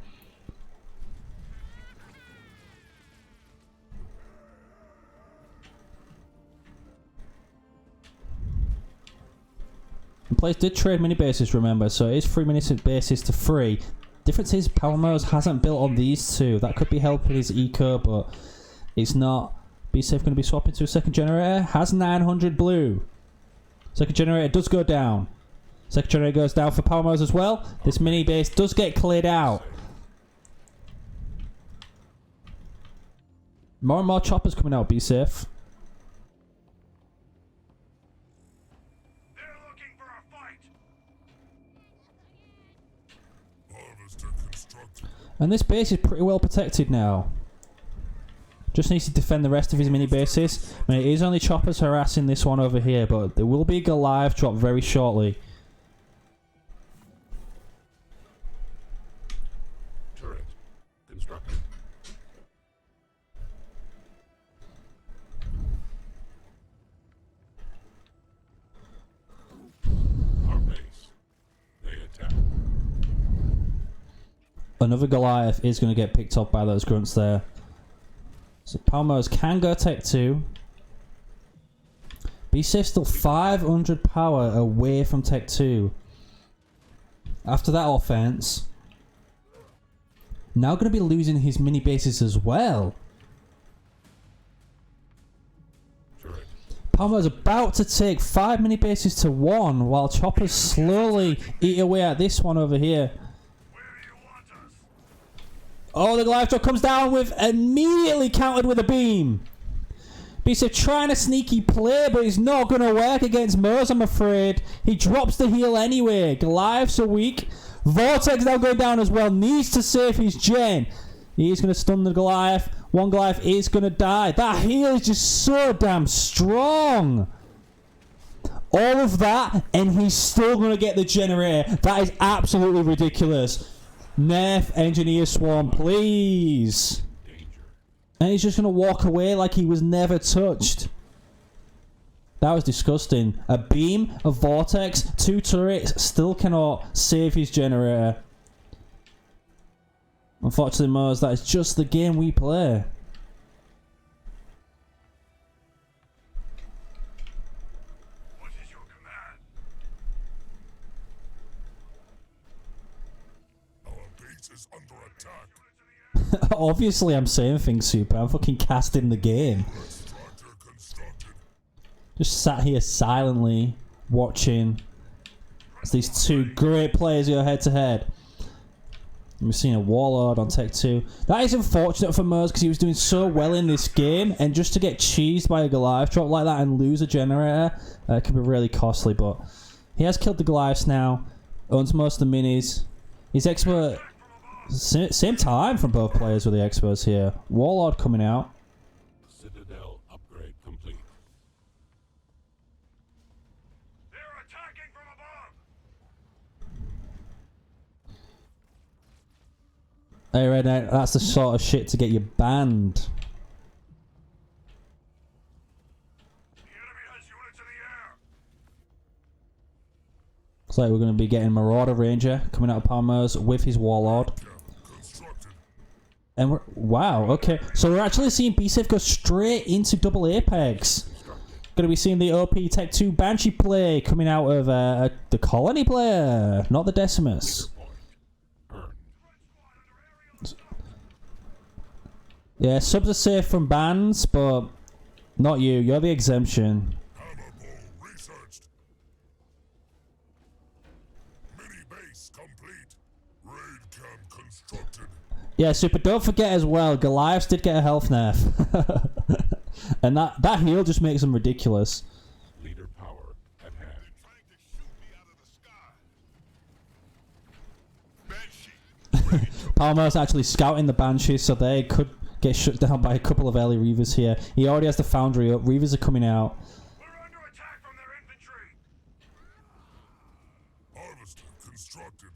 And players did trade mini bases, remember, so it is 3 mini bases to 3. Difference is Powermoes hasn't built on these 2. That could be helping his eco, but it's not. Bsafetho going to be swapping to a second generator. Has 900 blue. Second generator does go down. Second generator goes down for Powermoes as well. This mini base does get cleared out. More and more choppers coming out, be safe. They're looking for a fight. Harvester constructed. And this base is pretty well protected now. Just needs to defend the rest of his mini bases. I mean, it is only choppers harassing this one over here, but there will be a Goliath drop very shortly. Turret constructed. Our base. They attack. Another Goliath is going to get picked up by those grunts there. So Powermoes can go Tech 2. Bsafe's still 500 power away from Tech 2. After that offense, now going to be losing his mini bases as well. Turret. Powermoes about to take 5 mini bases to 1 while choppers slowly eat away at this one over here. Oh, the Goliath drop comes down with immediately countered with a beam. Bsafetho trying a sneaky play, but it's not going to work against Moes, I'm afraid. He drops the heal anyway. Goliaths are weak. Vortex now going down as well. Needs to save his gen. He's going to stun the Goliath. One Goliath is going to die. That heal is just so damn strong. All of that, and he's still going to get the generator. That is absolutely ridiculous. Nerf Engineer Swarm, please. Danger. And he's just going to walk away like he was never touched. That was disgusting. A beam, a vortex, 2 turrets, still cannot save his generator. Unfortunately, Moes, that is just the game we play. What is your command? Our base is under attack. Obviously, I'm saying things super. I'm fucking casting the game. Structure constructed. Just sat here silently watching as these two great players go head to head. We're seeing a Warlord on Tech 2. That is unfortunate for Moes because he was doing so well in this game, and just to get cheesed by a Goliath drop like that and lose a generator could be really costly, but he has killed the Goliaths now, owns most of the minis. He's expert. Same time from both players with the experts here. Warlord coming out. Citadel upgrade complete. They're attacking from above. Hey, Redneck, that's the sort of shit to get you banned. The enemy has units in the air. Looks like we're going to be getting Marauder Ranger coming out of Powermoes with his Warlord. Constructed. And we're... Wow, okay. So we're actually seeing Bsafetho go straight into double Apex. Going to be seeing the OP Tech 2 Banshee play coming out of the Colony player, not the Decimus. Earned. Yeah, subs are safe from bans, but not you. You're the exemption. Hammer ball researched. Mini base complete. Raid camp constructed. Yeah, Super, don't forget as well, Goliaths did get a health nerf. And that heal just makes them ridiculous. Leader power at hand. Trying to shoot me out of the sky. Banshee. Powermoes actually scouting the Banshees, so they could get shut down by a couple of early Reavers here. He already has the Foundry up. Reavers are coming out. We're under attack from their infantry. Harvester constructed.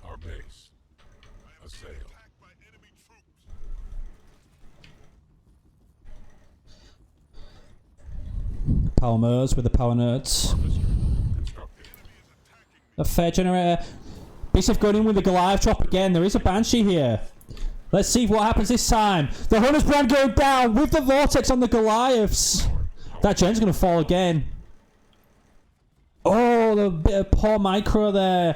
Our base. Assail. Attacked by enemy troops. Powermoes with the Power Nerds. Harvester constructed. A fair generator. Bsafetho going in with the Goliath drop again. There is a Banshee here. Let's see what happens this time. The Hunter's Brand going down with the Vortex on the Goliaths. That gen's going to fall again. Oh, the bit of poor micro there.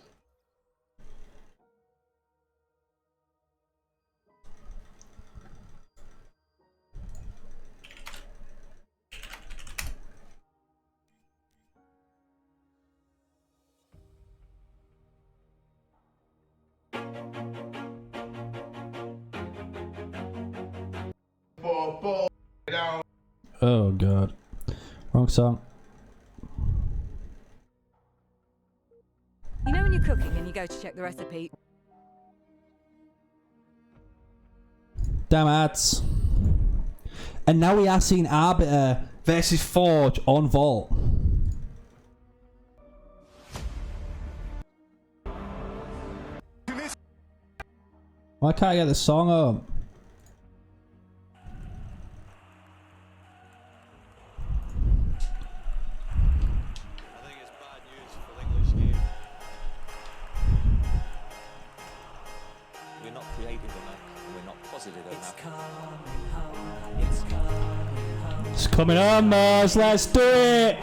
Oh god. Wrong song. You know when you're cooking and you go to check the recipe? Damn ads. And now we are seeing Arbiter versus Forge on Vault. Why can't I get the song up? I think it's bad news for the English game. We're not creative enough. We're not positive enough. It's coming on, Mars. Let's do it.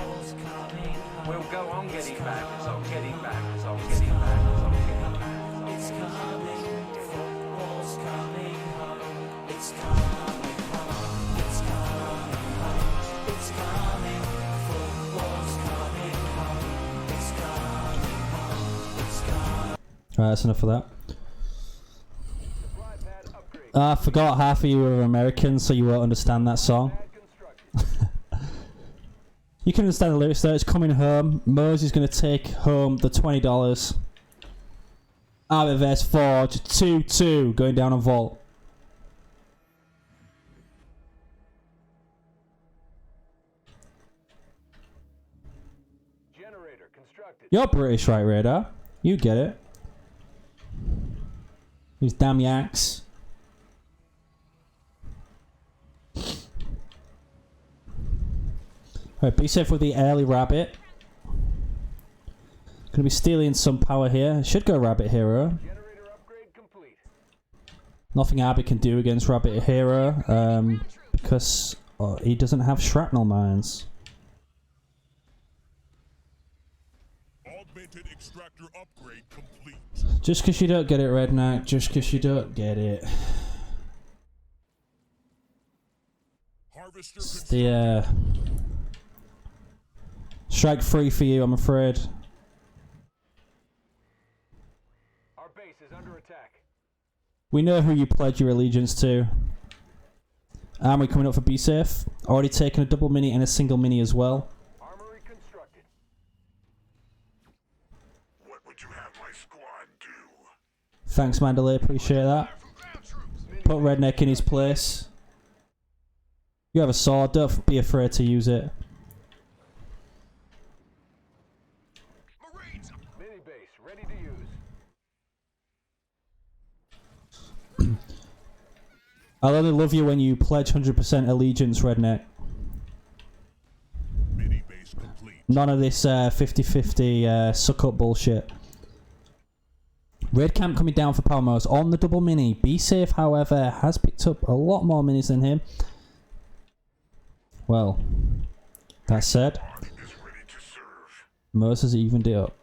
We'll go on getting back, so getting back, so getting back, so getting back. It's coming, football's coming home. It's coming home. It's coming home. It's coming. Football's coming home. It's coming home. It's coming. Alright, that's enough of that. I forgot half of you are Americans, so you won't understand that song. You can understand the lyrics there. It's coming home. Mose is going to take home the $20. Arbiter vs Forge 2-2 going down on Vault. Generator constructed. You're British, right, Radar? You get it. These damn Yanks. Alright, be safe with the early rabbit. Gonna be stealing some power here. Should go Rabbit Hero. Generator upgrade complete. Nothing Abby can do against Rabbit Hero because he doesn't have shrapnel mines. Augmented extractor upgrade complete. Just because you don't get it, Redneck. Just because you don't get it. Harvester It's the strike free for you, I'm afraid. Our base is under attack. We know who you pledge your allegiance to. Armory coming up for Be Safe. Already taken a double mini and a single mini as well. Armory constructed. What would you have my squad do? Thanks, Mandalay. Appreciate that. Put Redneck in his place. You have a sword. Don't be afraid to use it. Mini base ready to use. I'll only love you when you pledge 100% allegiance, Redneck. Mini base complete. None of this 50-50 suck up bullshit. Red Camp coming down for Powermoes on the double mini. Be Safe, however, has picked up a lot more minis than him. Well, that said, Is ready to serve. Mose has evened it up.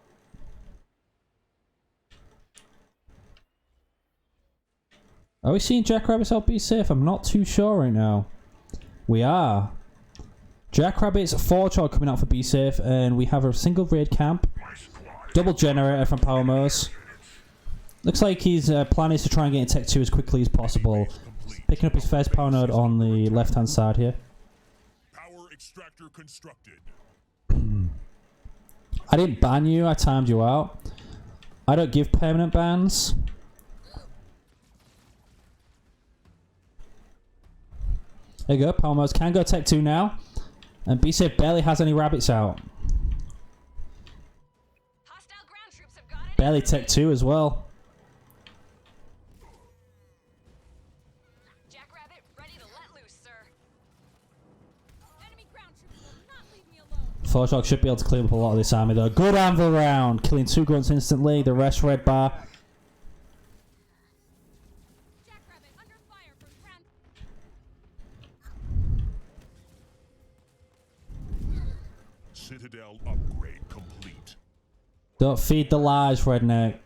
Are we seeing Jackrabbits help Be Safe? I'm not too sure right now. We are. Jackrabbits, Forge are coming out for Be Safe, and we have a single raid camp. Double generator from Powermoes. Looks like his plan is to try and get in Tech 2 as quickly as possible. Picking up his first power node on the left hand side here. Power extractor constructed. I didn't ban you, I timed you out. I don't give permanent bans. There you go, Powermoes can go Tech 2 now. And Be Safe barely has any rabbits out. Hostile ground troops have got it. Barely Tech 2 as well. Jackrabbit, ready to let loose, sir. Enemy ground troops will not leave me alone. Forshock should be able to clean up a lot of this army though. Good anvil round, killing 2 grunts instantly, the rest red bar. Jackrabbit under fire from ground. Citadel upgrade complete. Don't feed the lies, Redneck.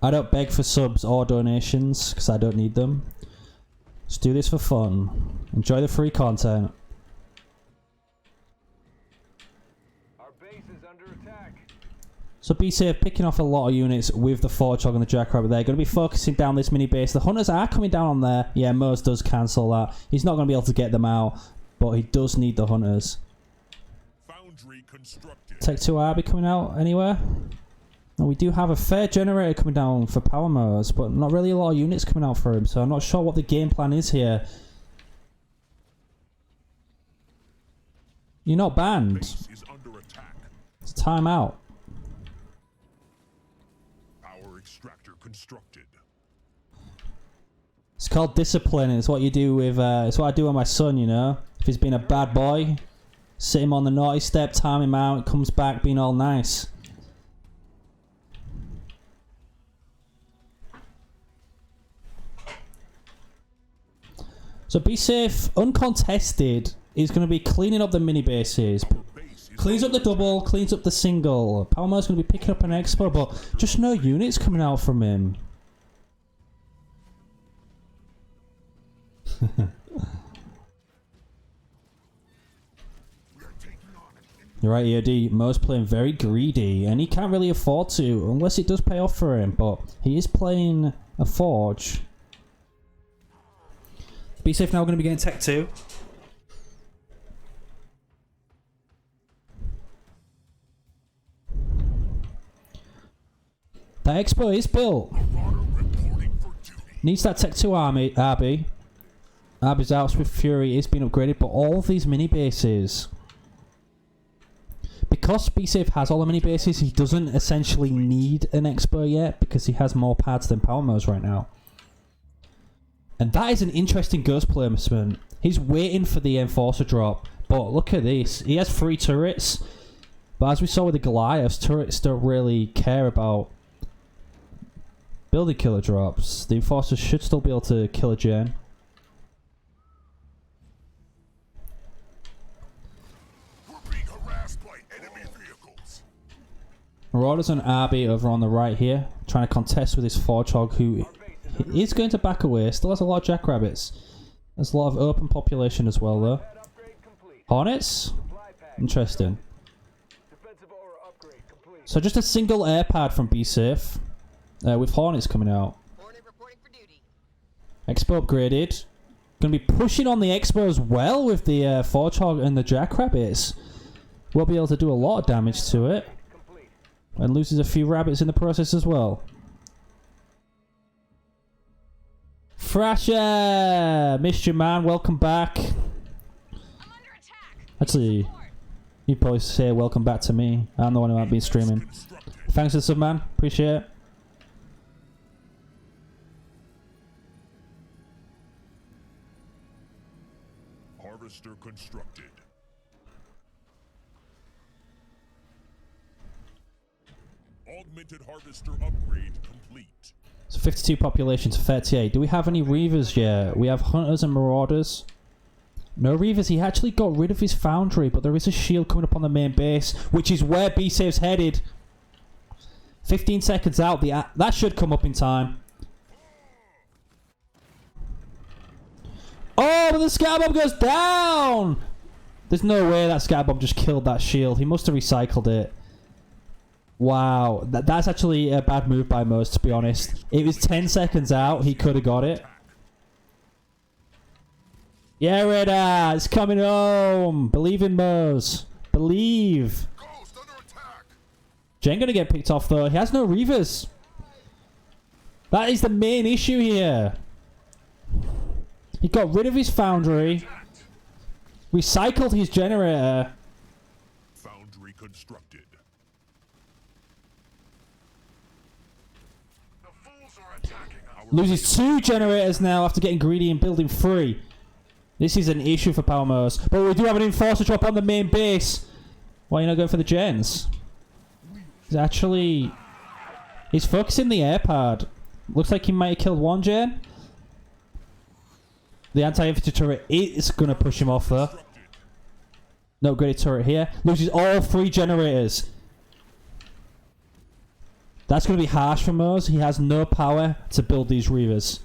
I don't beg for subs or donations because I don't need them. Just do this for fun. Enjoy the free content. Our base is under attack. So Bsafetho picking off a lot of units with the Forchog and the Jackrabbit there. Going to be focusing down this mini base. The Hunters are coming down on there. Yeah, Moes does cancel that. He's not going to be able to get them out, but he does need the Hunters. Foundry constructed. Tech 2 Arby coming out anywhere? No, we do have a fair generator coming down for Powermoes, but not really a lot of units coming out for him, so I'm not sure what the game plan is here. You're not banned. Base is under attack. It's time out. Power extractor constructed. It's called discipline. It's what you do with. It's what I do with my son. You know, if he's been a bad boy, sit him on the naughty step, time him out, comes back being all nice. So Bsafetho, uncontested, is going to be cleaning up the mini bases. Cleans up the double, cleans up the single. Powermoes going to be picking up an expo, but just no units coming out from him. You're right, EOD. Mo's playing very greedy, and he can't really afford to, unless it does pay off for him, but he is playing a Forge. Bsafetho now going to be getting Tech 2. That Expo is built. Needs that Tech 2 army, Arby. Arby's out, Swift Fury is being upgraded, but all of these mini bases... Because Bsafetho has all the mini bases, he doesn't essentially need an Expo yet, because he has more pads than Powermoes right now. And that is an interesting ghost placement. He's waiting for the Enforcer drop. But look at this. He has 3 turrets. But as we saw with the Goliaths, turrets don't really care about building killer drops. The Enforcers should still be able to kill a gen. We're being harassed by enemy vehicles. Marauders and Arby over on the right here. Trying to contest with his Forchog, who is going to back away. Still has a lot of Jackrabbits. There's a lot of open population as well, though. Hornets? Interesting. So just a single air pad from Bsafetho. With Hornets coming out. Expo upgraded. Going to be pushing on the Expo as well with the Forchog and the Jackrabbits. We'll be able to do a lot of damage to it. And loses a few rabbits in the process as well. Thrasher! Missed you, man. Welcome back. I'm under attack. Actually, you probably say welcome back to me. I'm the one who might be streaming. Thanks for the sub, man. Appreciate it. Harvester constructed. Augmented harvester upgrade complete. So 52 population to 38. Do we have any Reavers yet? We have Hunters and Marauders. No Reavers. He actually got rid of his Foundry, but there is a shield coming up on the main base, which is where Bsafeto's headed. 15 seconds out. That should come up in time. Oh, but the Scarbomb goes down! There's no way that Scarbomb just killed that shield. He must have recycled it. Wow, that's actually a bad move by Moes, to be honest. It was 10 seconds out, he could have got it. Yeah, Redder, it's coming home. Believe in Moes. Believe. Ghost under attack. Jen gonna get picked off though. He has no Reavers. That is the main issue here. He got rid of his Foundry. Recycled his generator. Foundry constructed. The fools are attacking us. Loses 2 generators now after getting greedy and building 3. This is an issue for Powermoes. But we do have an Enforcer drop on the main base. Why are you not going for the gens? He's focusing the air pad. Looks like he might have killed 1 gen. The anti-infantry turret is going to push him off though. No upgraded turret here. Loses all 3 generators. That's going to be harsh for Moes. He has no power to build these Reavers.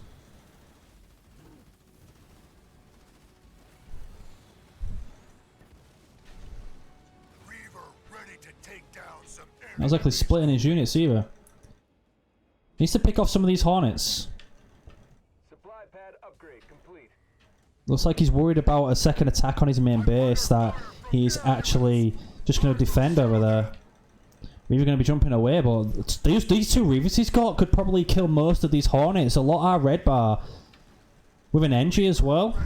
Reaver ready to take down Not exactly splitting his units either. Needs to pick off some of these Hornets. Supply pad upgrade complete. Looks like he's worried about a second attack on his main base that he's actually just going to defend over there. Reaver going to be jumping away, but these two Reavers he's got could probably kill most of these Hornets. A lot are red bar. With an NG as well.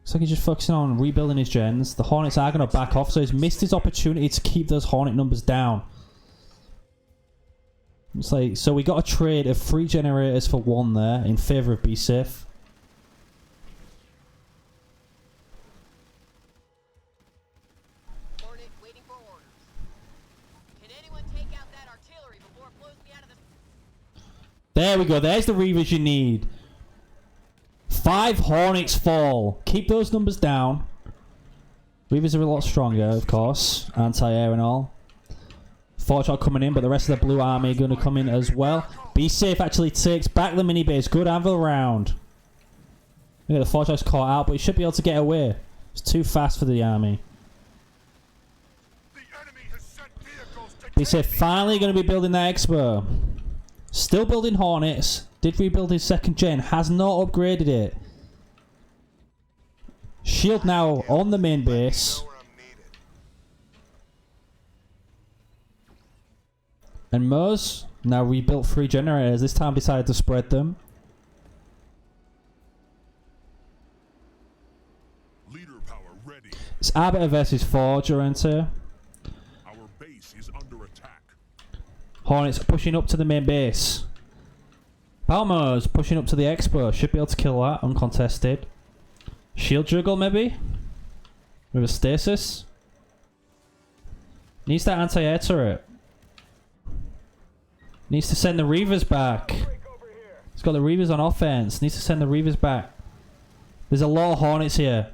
Looks like he's just focusing on rebuilding his gens. The Hornets are going to back off, so he's missed his opportunity to keep those Hornet numbers down. It's like, so we got a trade of 3 generators for 1 there in favour of Bsafetho. Hornet waiting for orders. Can anyone take out that artillery before it blows me out of the... There we go. There's the Reavers you need. 5 Hornets fall. Keep those numbers down. Reavers are a lot stronger, of course. Anti-air and all. Fortress coming in, but the rest of the blue army are going to come in as well. Bsafetho actually takes back the mini base. Good anvil round. Look at the Fortress caught out, but he should be able to get away. It's too fast for the army. Bsafetho finally going to be building that expo. Still building Hornets. Did rebuild his second gen. Has not upgraded it. Shield now on the main base. And Moes now rebuilt 3 generators. This time decided to spread them. Leader power ready. It's Arbiter versus Forge around here. Our base is under attack. Hornets pushing up to the main base. Powermoes pushing up to the expo. Should be able to kill that uncontested. Shield juggle maybe? With a stasis. Needs that anti-air turret. Needs to send the Reavers back. He's got the Reavers on offense. Needs to send the Reavers back. There's a lot of Hornets here.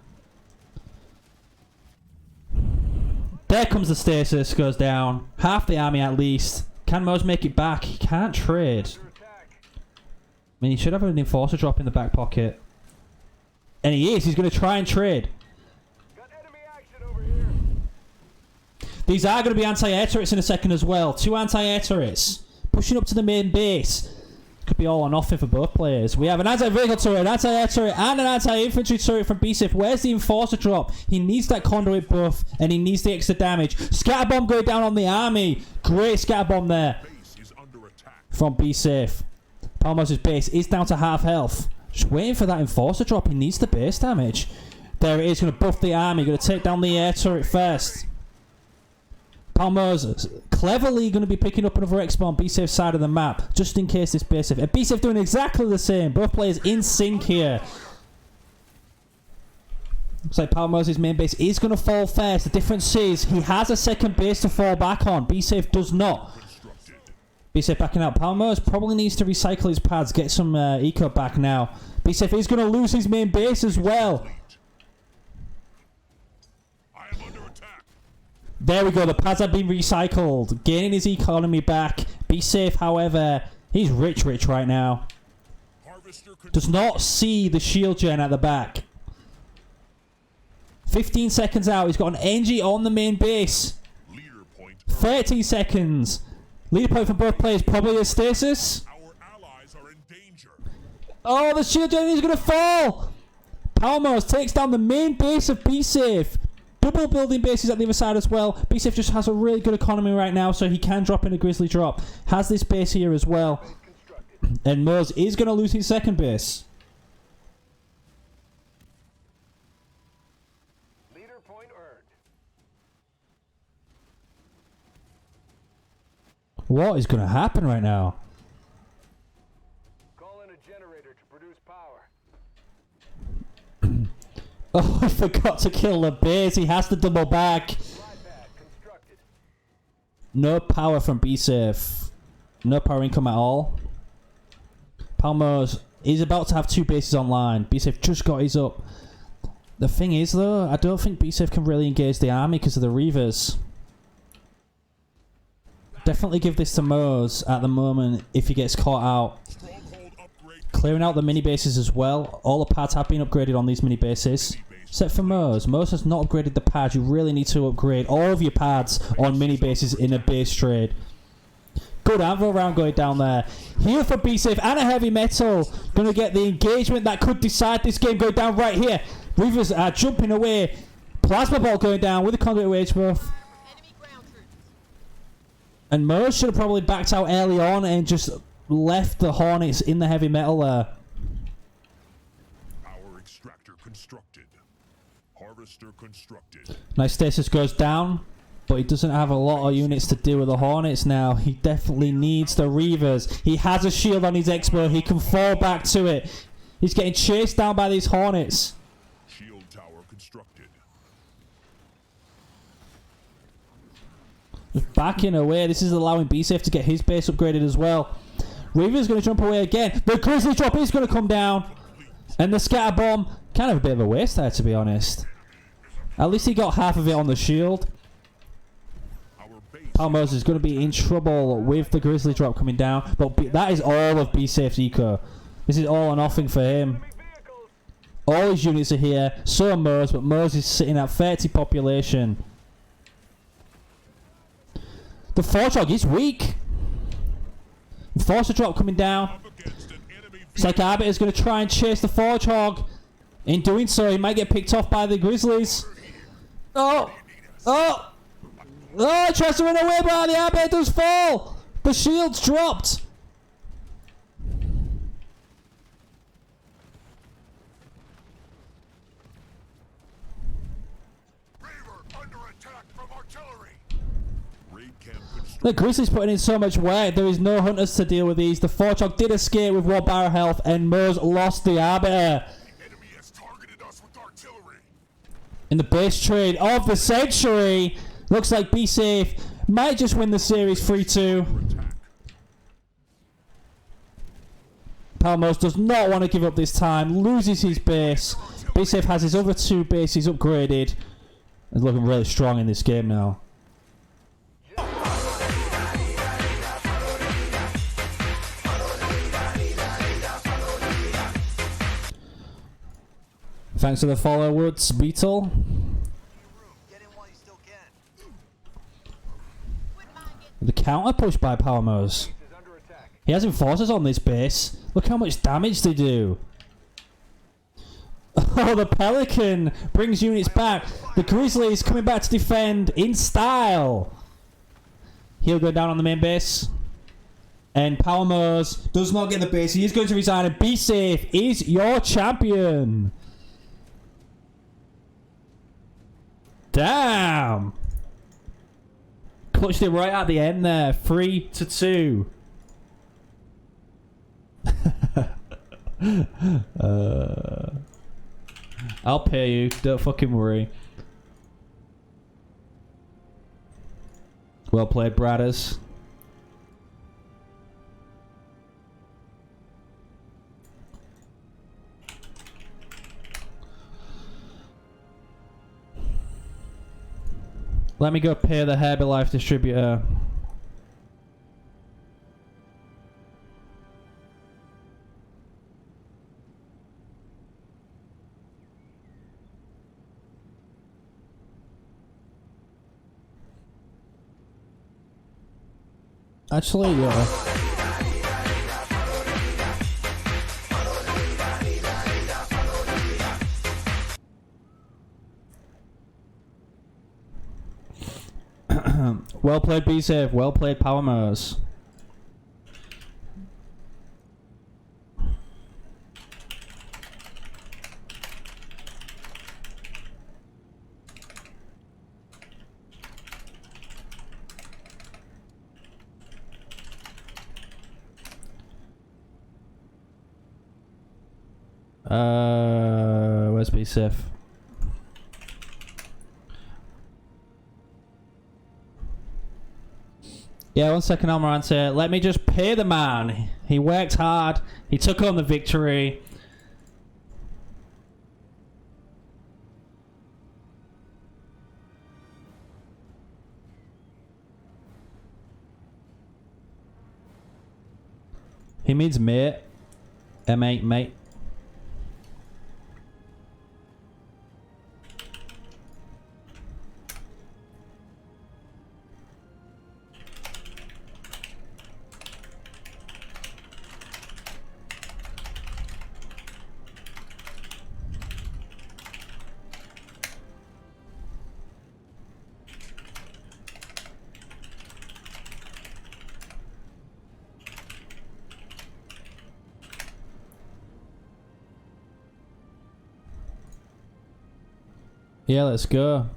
There comes the stasis. Goes down. Half the army at least. Can Moes make it back? He can't trade. I mean, he should have an enforcer drop in the back pocket. And he is. He's going to try and trade. Got enemy action over here. These are going to be anti-air turrets in a second as well. 2 anti-air turrets. Pushing up to the main base. Could be all or nothing for both players. We have an anti-vehicle turret, an anti-air turret, and an anti-infantry turret from Bsafetho. Where's the enforcer drop? He needs that conduit buff, and he needs the extra damage. Scatterbomb going down on the army. Great scatterbomb there from Bsafetho. Powermoes' base is down to half health. Just waiting for that enforcer drop. He needs the base damage. There it is. Going to buff the army. Going to take down the air turret first. Powermoes cleverly going to be picking up another expo on Bsafetho's side of the map, just in case this Bsafetho. And Bsafetho doing exactly the same. Both players in sync here. Looks like Powermoes' main base is going to fall first. The difference is he has a second base to fall back on. Bsafetho does not. Bsafetho backing out. Powermoes probably needs to recycle his pads, get some eco back now. Bsafetho is going to lose his main base as well. There we go, the pads have been recycled. Gaining his economy back. Bsafetho, however, he's rich right now. Does not see the shield gen at the back. 15 seconds out, he's got an NG on the main base. 13 seconds. Leader point for both players, probably a stasis. Oh, the shield gen is going to fall. Powermoes takes down the main base of Bsafetho. Double building bases at the other side as well. Bsafetho just has a really good economy right now, so he can drop in a grizzly drop. Has this base here as well. And Moes is going to lose his second base. Leader point earned. What is going to happen right now? Call in a generator to produce power. Oh, I forgot to kill the base. He has to double back. No power from Bsafetho. No power income at all. Powermoes is about to have 2 bases online. Bsafetho just got his up. The thing is, though, I don't think Bsafetho can really engage the army because of the Reavers. Definitely give this to Moes at the moment if he gets caught out. Clearing out the mini bases as well. All the pads have been upgraded on these mini bases. Except for Moes. Moes has not upgraded the pads. You really need to upgrade all of your pads on mini bases in a base trade. Good anvil round going down there. Heal for Bsafe and a heavy metal. Going to get the engagement that could decide this game going down right here. Reavers are jumping away. Plasma ball going down with the conduit wage buff. Enemy ground troops. And Moes should have probably backed out early on and just left the Hornets in the heavy metal there. Power extractor constructed. Harvester constructed. Nice stasis goes down. But he doesn't have a lot of units to deal with the Hornets now. He definitely needs the Reavers. He has a shield on his Expo. He can fall back to it. He's getting chased down by these Hornets. Shield tower constructed. Just backing away. This is allowing Bsafe to get his base upgraded as well. Reaver's going to jump away again. The Grizzly drop is going to come down. And the scatter bomb, kind of a bit of a waste there, to be honest. At least he got half of it on the shield. Powermoes is going to be in trouble with the Grizzly drop coming down. But that is all of Bsafe's eco. This is all or nothing for him. All his units are here. So are Moes, but Moes is sitting at 30 population. The Fortrog is weak. The Forcer drop coming down. It's like Arbiter is going to try and chase the Fortrog. In doing so, he might get picked off by the Grizzlies. Oh! Oh! Oh, he tries to run away, but the Arbiter does fall. The shield's dropped. Reaver under attack from artillery. Raid camp constructed. The Grizzlies putting in so much work. There is no hunters to deal with these. The Fortrog did escape with 1 bar of health, and Moes lost the Arbiter. Enemy has targeted us with artillery. In the base trade of the century. Looks like Bsafe might just win the series 3-2. Powermoes does not want to give up this time. Loses his base. Bsafe has his other 2 bases upgraded. He's looking really strong in this game now. Thanks to the follow, Woods Beetle. The counter push by Powermoes. He has enforcers on this base. Look how much damage they do. Oh, the Pelican brings units back. The Grizzlies coming back to defend in style. He'll go down on the main base. And Powermoes does not get the base. He is going to resign, and Bsafe is your champion. Damn. Clutched it right at the end there. 3-2. I'll pay you. Don't fucking worry. Well played, Bradders. Let me go pay the Herbalife distributor. Actually, yeah. Well played, Bsafetho. Well played, Powermoes. Where's Bsafetho? Yeah, 1 second, Almirante. Let me just pay the man. He worked hard. He took home the victory. He means mate. M8, mate. Yeah, let's go.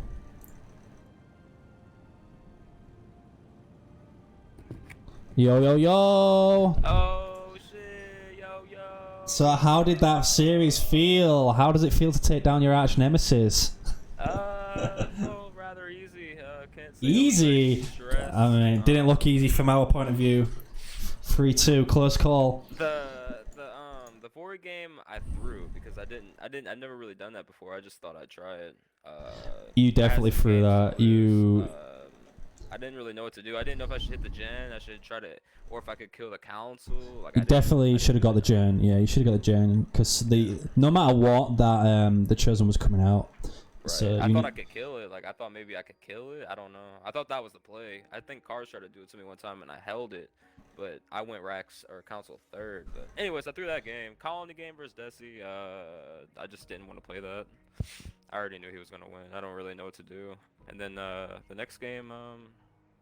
Yo, yo, yo! Oh shit, yo yo. So how did that series feel? How does it feel to take down your arch nemesis? Felt rather easy. Can't say Easy? I was very stressed. I mean, it didn't look easy from our point of view. 3-2, close call. The forward game I threw because I never really done that before. I just thought I'd try it. You definitely threw that. I didn't really know what to do. I didn't know if I should hit the gen. I should try to, or if I could kill the council. Like You definitely should have got the gen. Yeah, you should have got the gen because no matter what, that the chosen was coming out. Right. So I thought I could kill it. Like I thought maybe I could kill it. I don't know. I thought that was the play. I think Cars tried to do it to me one time and I held it, but I went Rax or Council third. But anyways, I threw that game. Colony game versus Desi. I just didn't want to play that. I already knew he was gonna win. I don't really know what to do. And then the next game,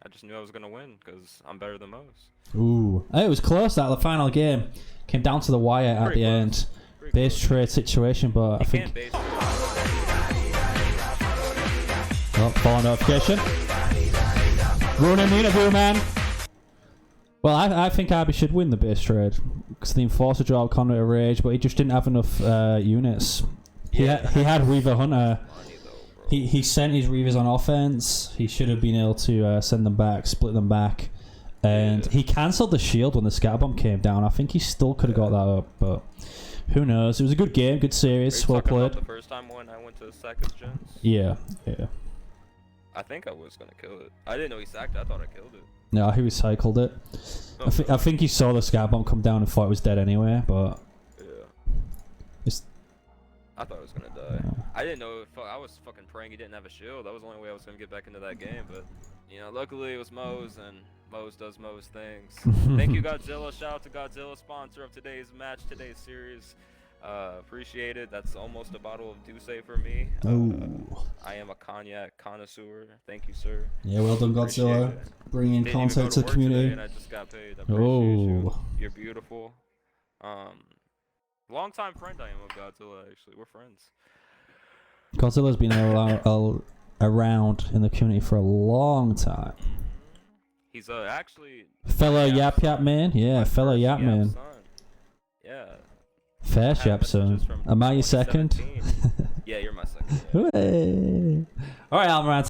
I just knew I was gonna win because I'm better than most. Ooh, it was close. That the final game came down to the wire at the end. Base trade situation, but I think. Oh, follow notification. Ruining the interview, man. Well, I think Arby should win the base trade because the Enforcer dropped Conduit of Rage, but he just didn't have enough units. He had Reaver Hunter. He sent his Reavers on offense. He should have been able to send them back, split them back, and he cancelled the shield when the Scatterbomb came down. I think he still could have got that up, but who knows? It was a good game, good series, well played. The first time when I went to Sack's gens. Yeah. I think I was gonna kill it. I didn't know he sacked it. I thought I killed it. No, he recycled it. I think he saw the Scatterbomb come down and thought it was dead anyway, but I thought I was gonna die. I didn't know. I was fucking praying he didn't have a shield. That was the only way I was gonna get back into that game. But you know, luckily it was Moe's, and Moe's does Moe's things. Thank you, Godzilla. Shout out to Godzilla, sponsor of today's match, today's series. Appreciate it. That's almost a bottle of Douce for me. I am a cognac connoisseur. Thank you, sir. Yeah, well done, Godzilla. Bringing content to the community. And I just got paid. I appreciate you. You're beautiful. Long-time friend I am of Godzilla, actually. We're friends. Godzilla's been around in the community for a long time. He's actually... Fellow Yap Yap man? Yeah, fellow Yap man. Yeah. Fair Yap son. Am I your second? Yeah, you're my second. Yeah. Alright, Almaran.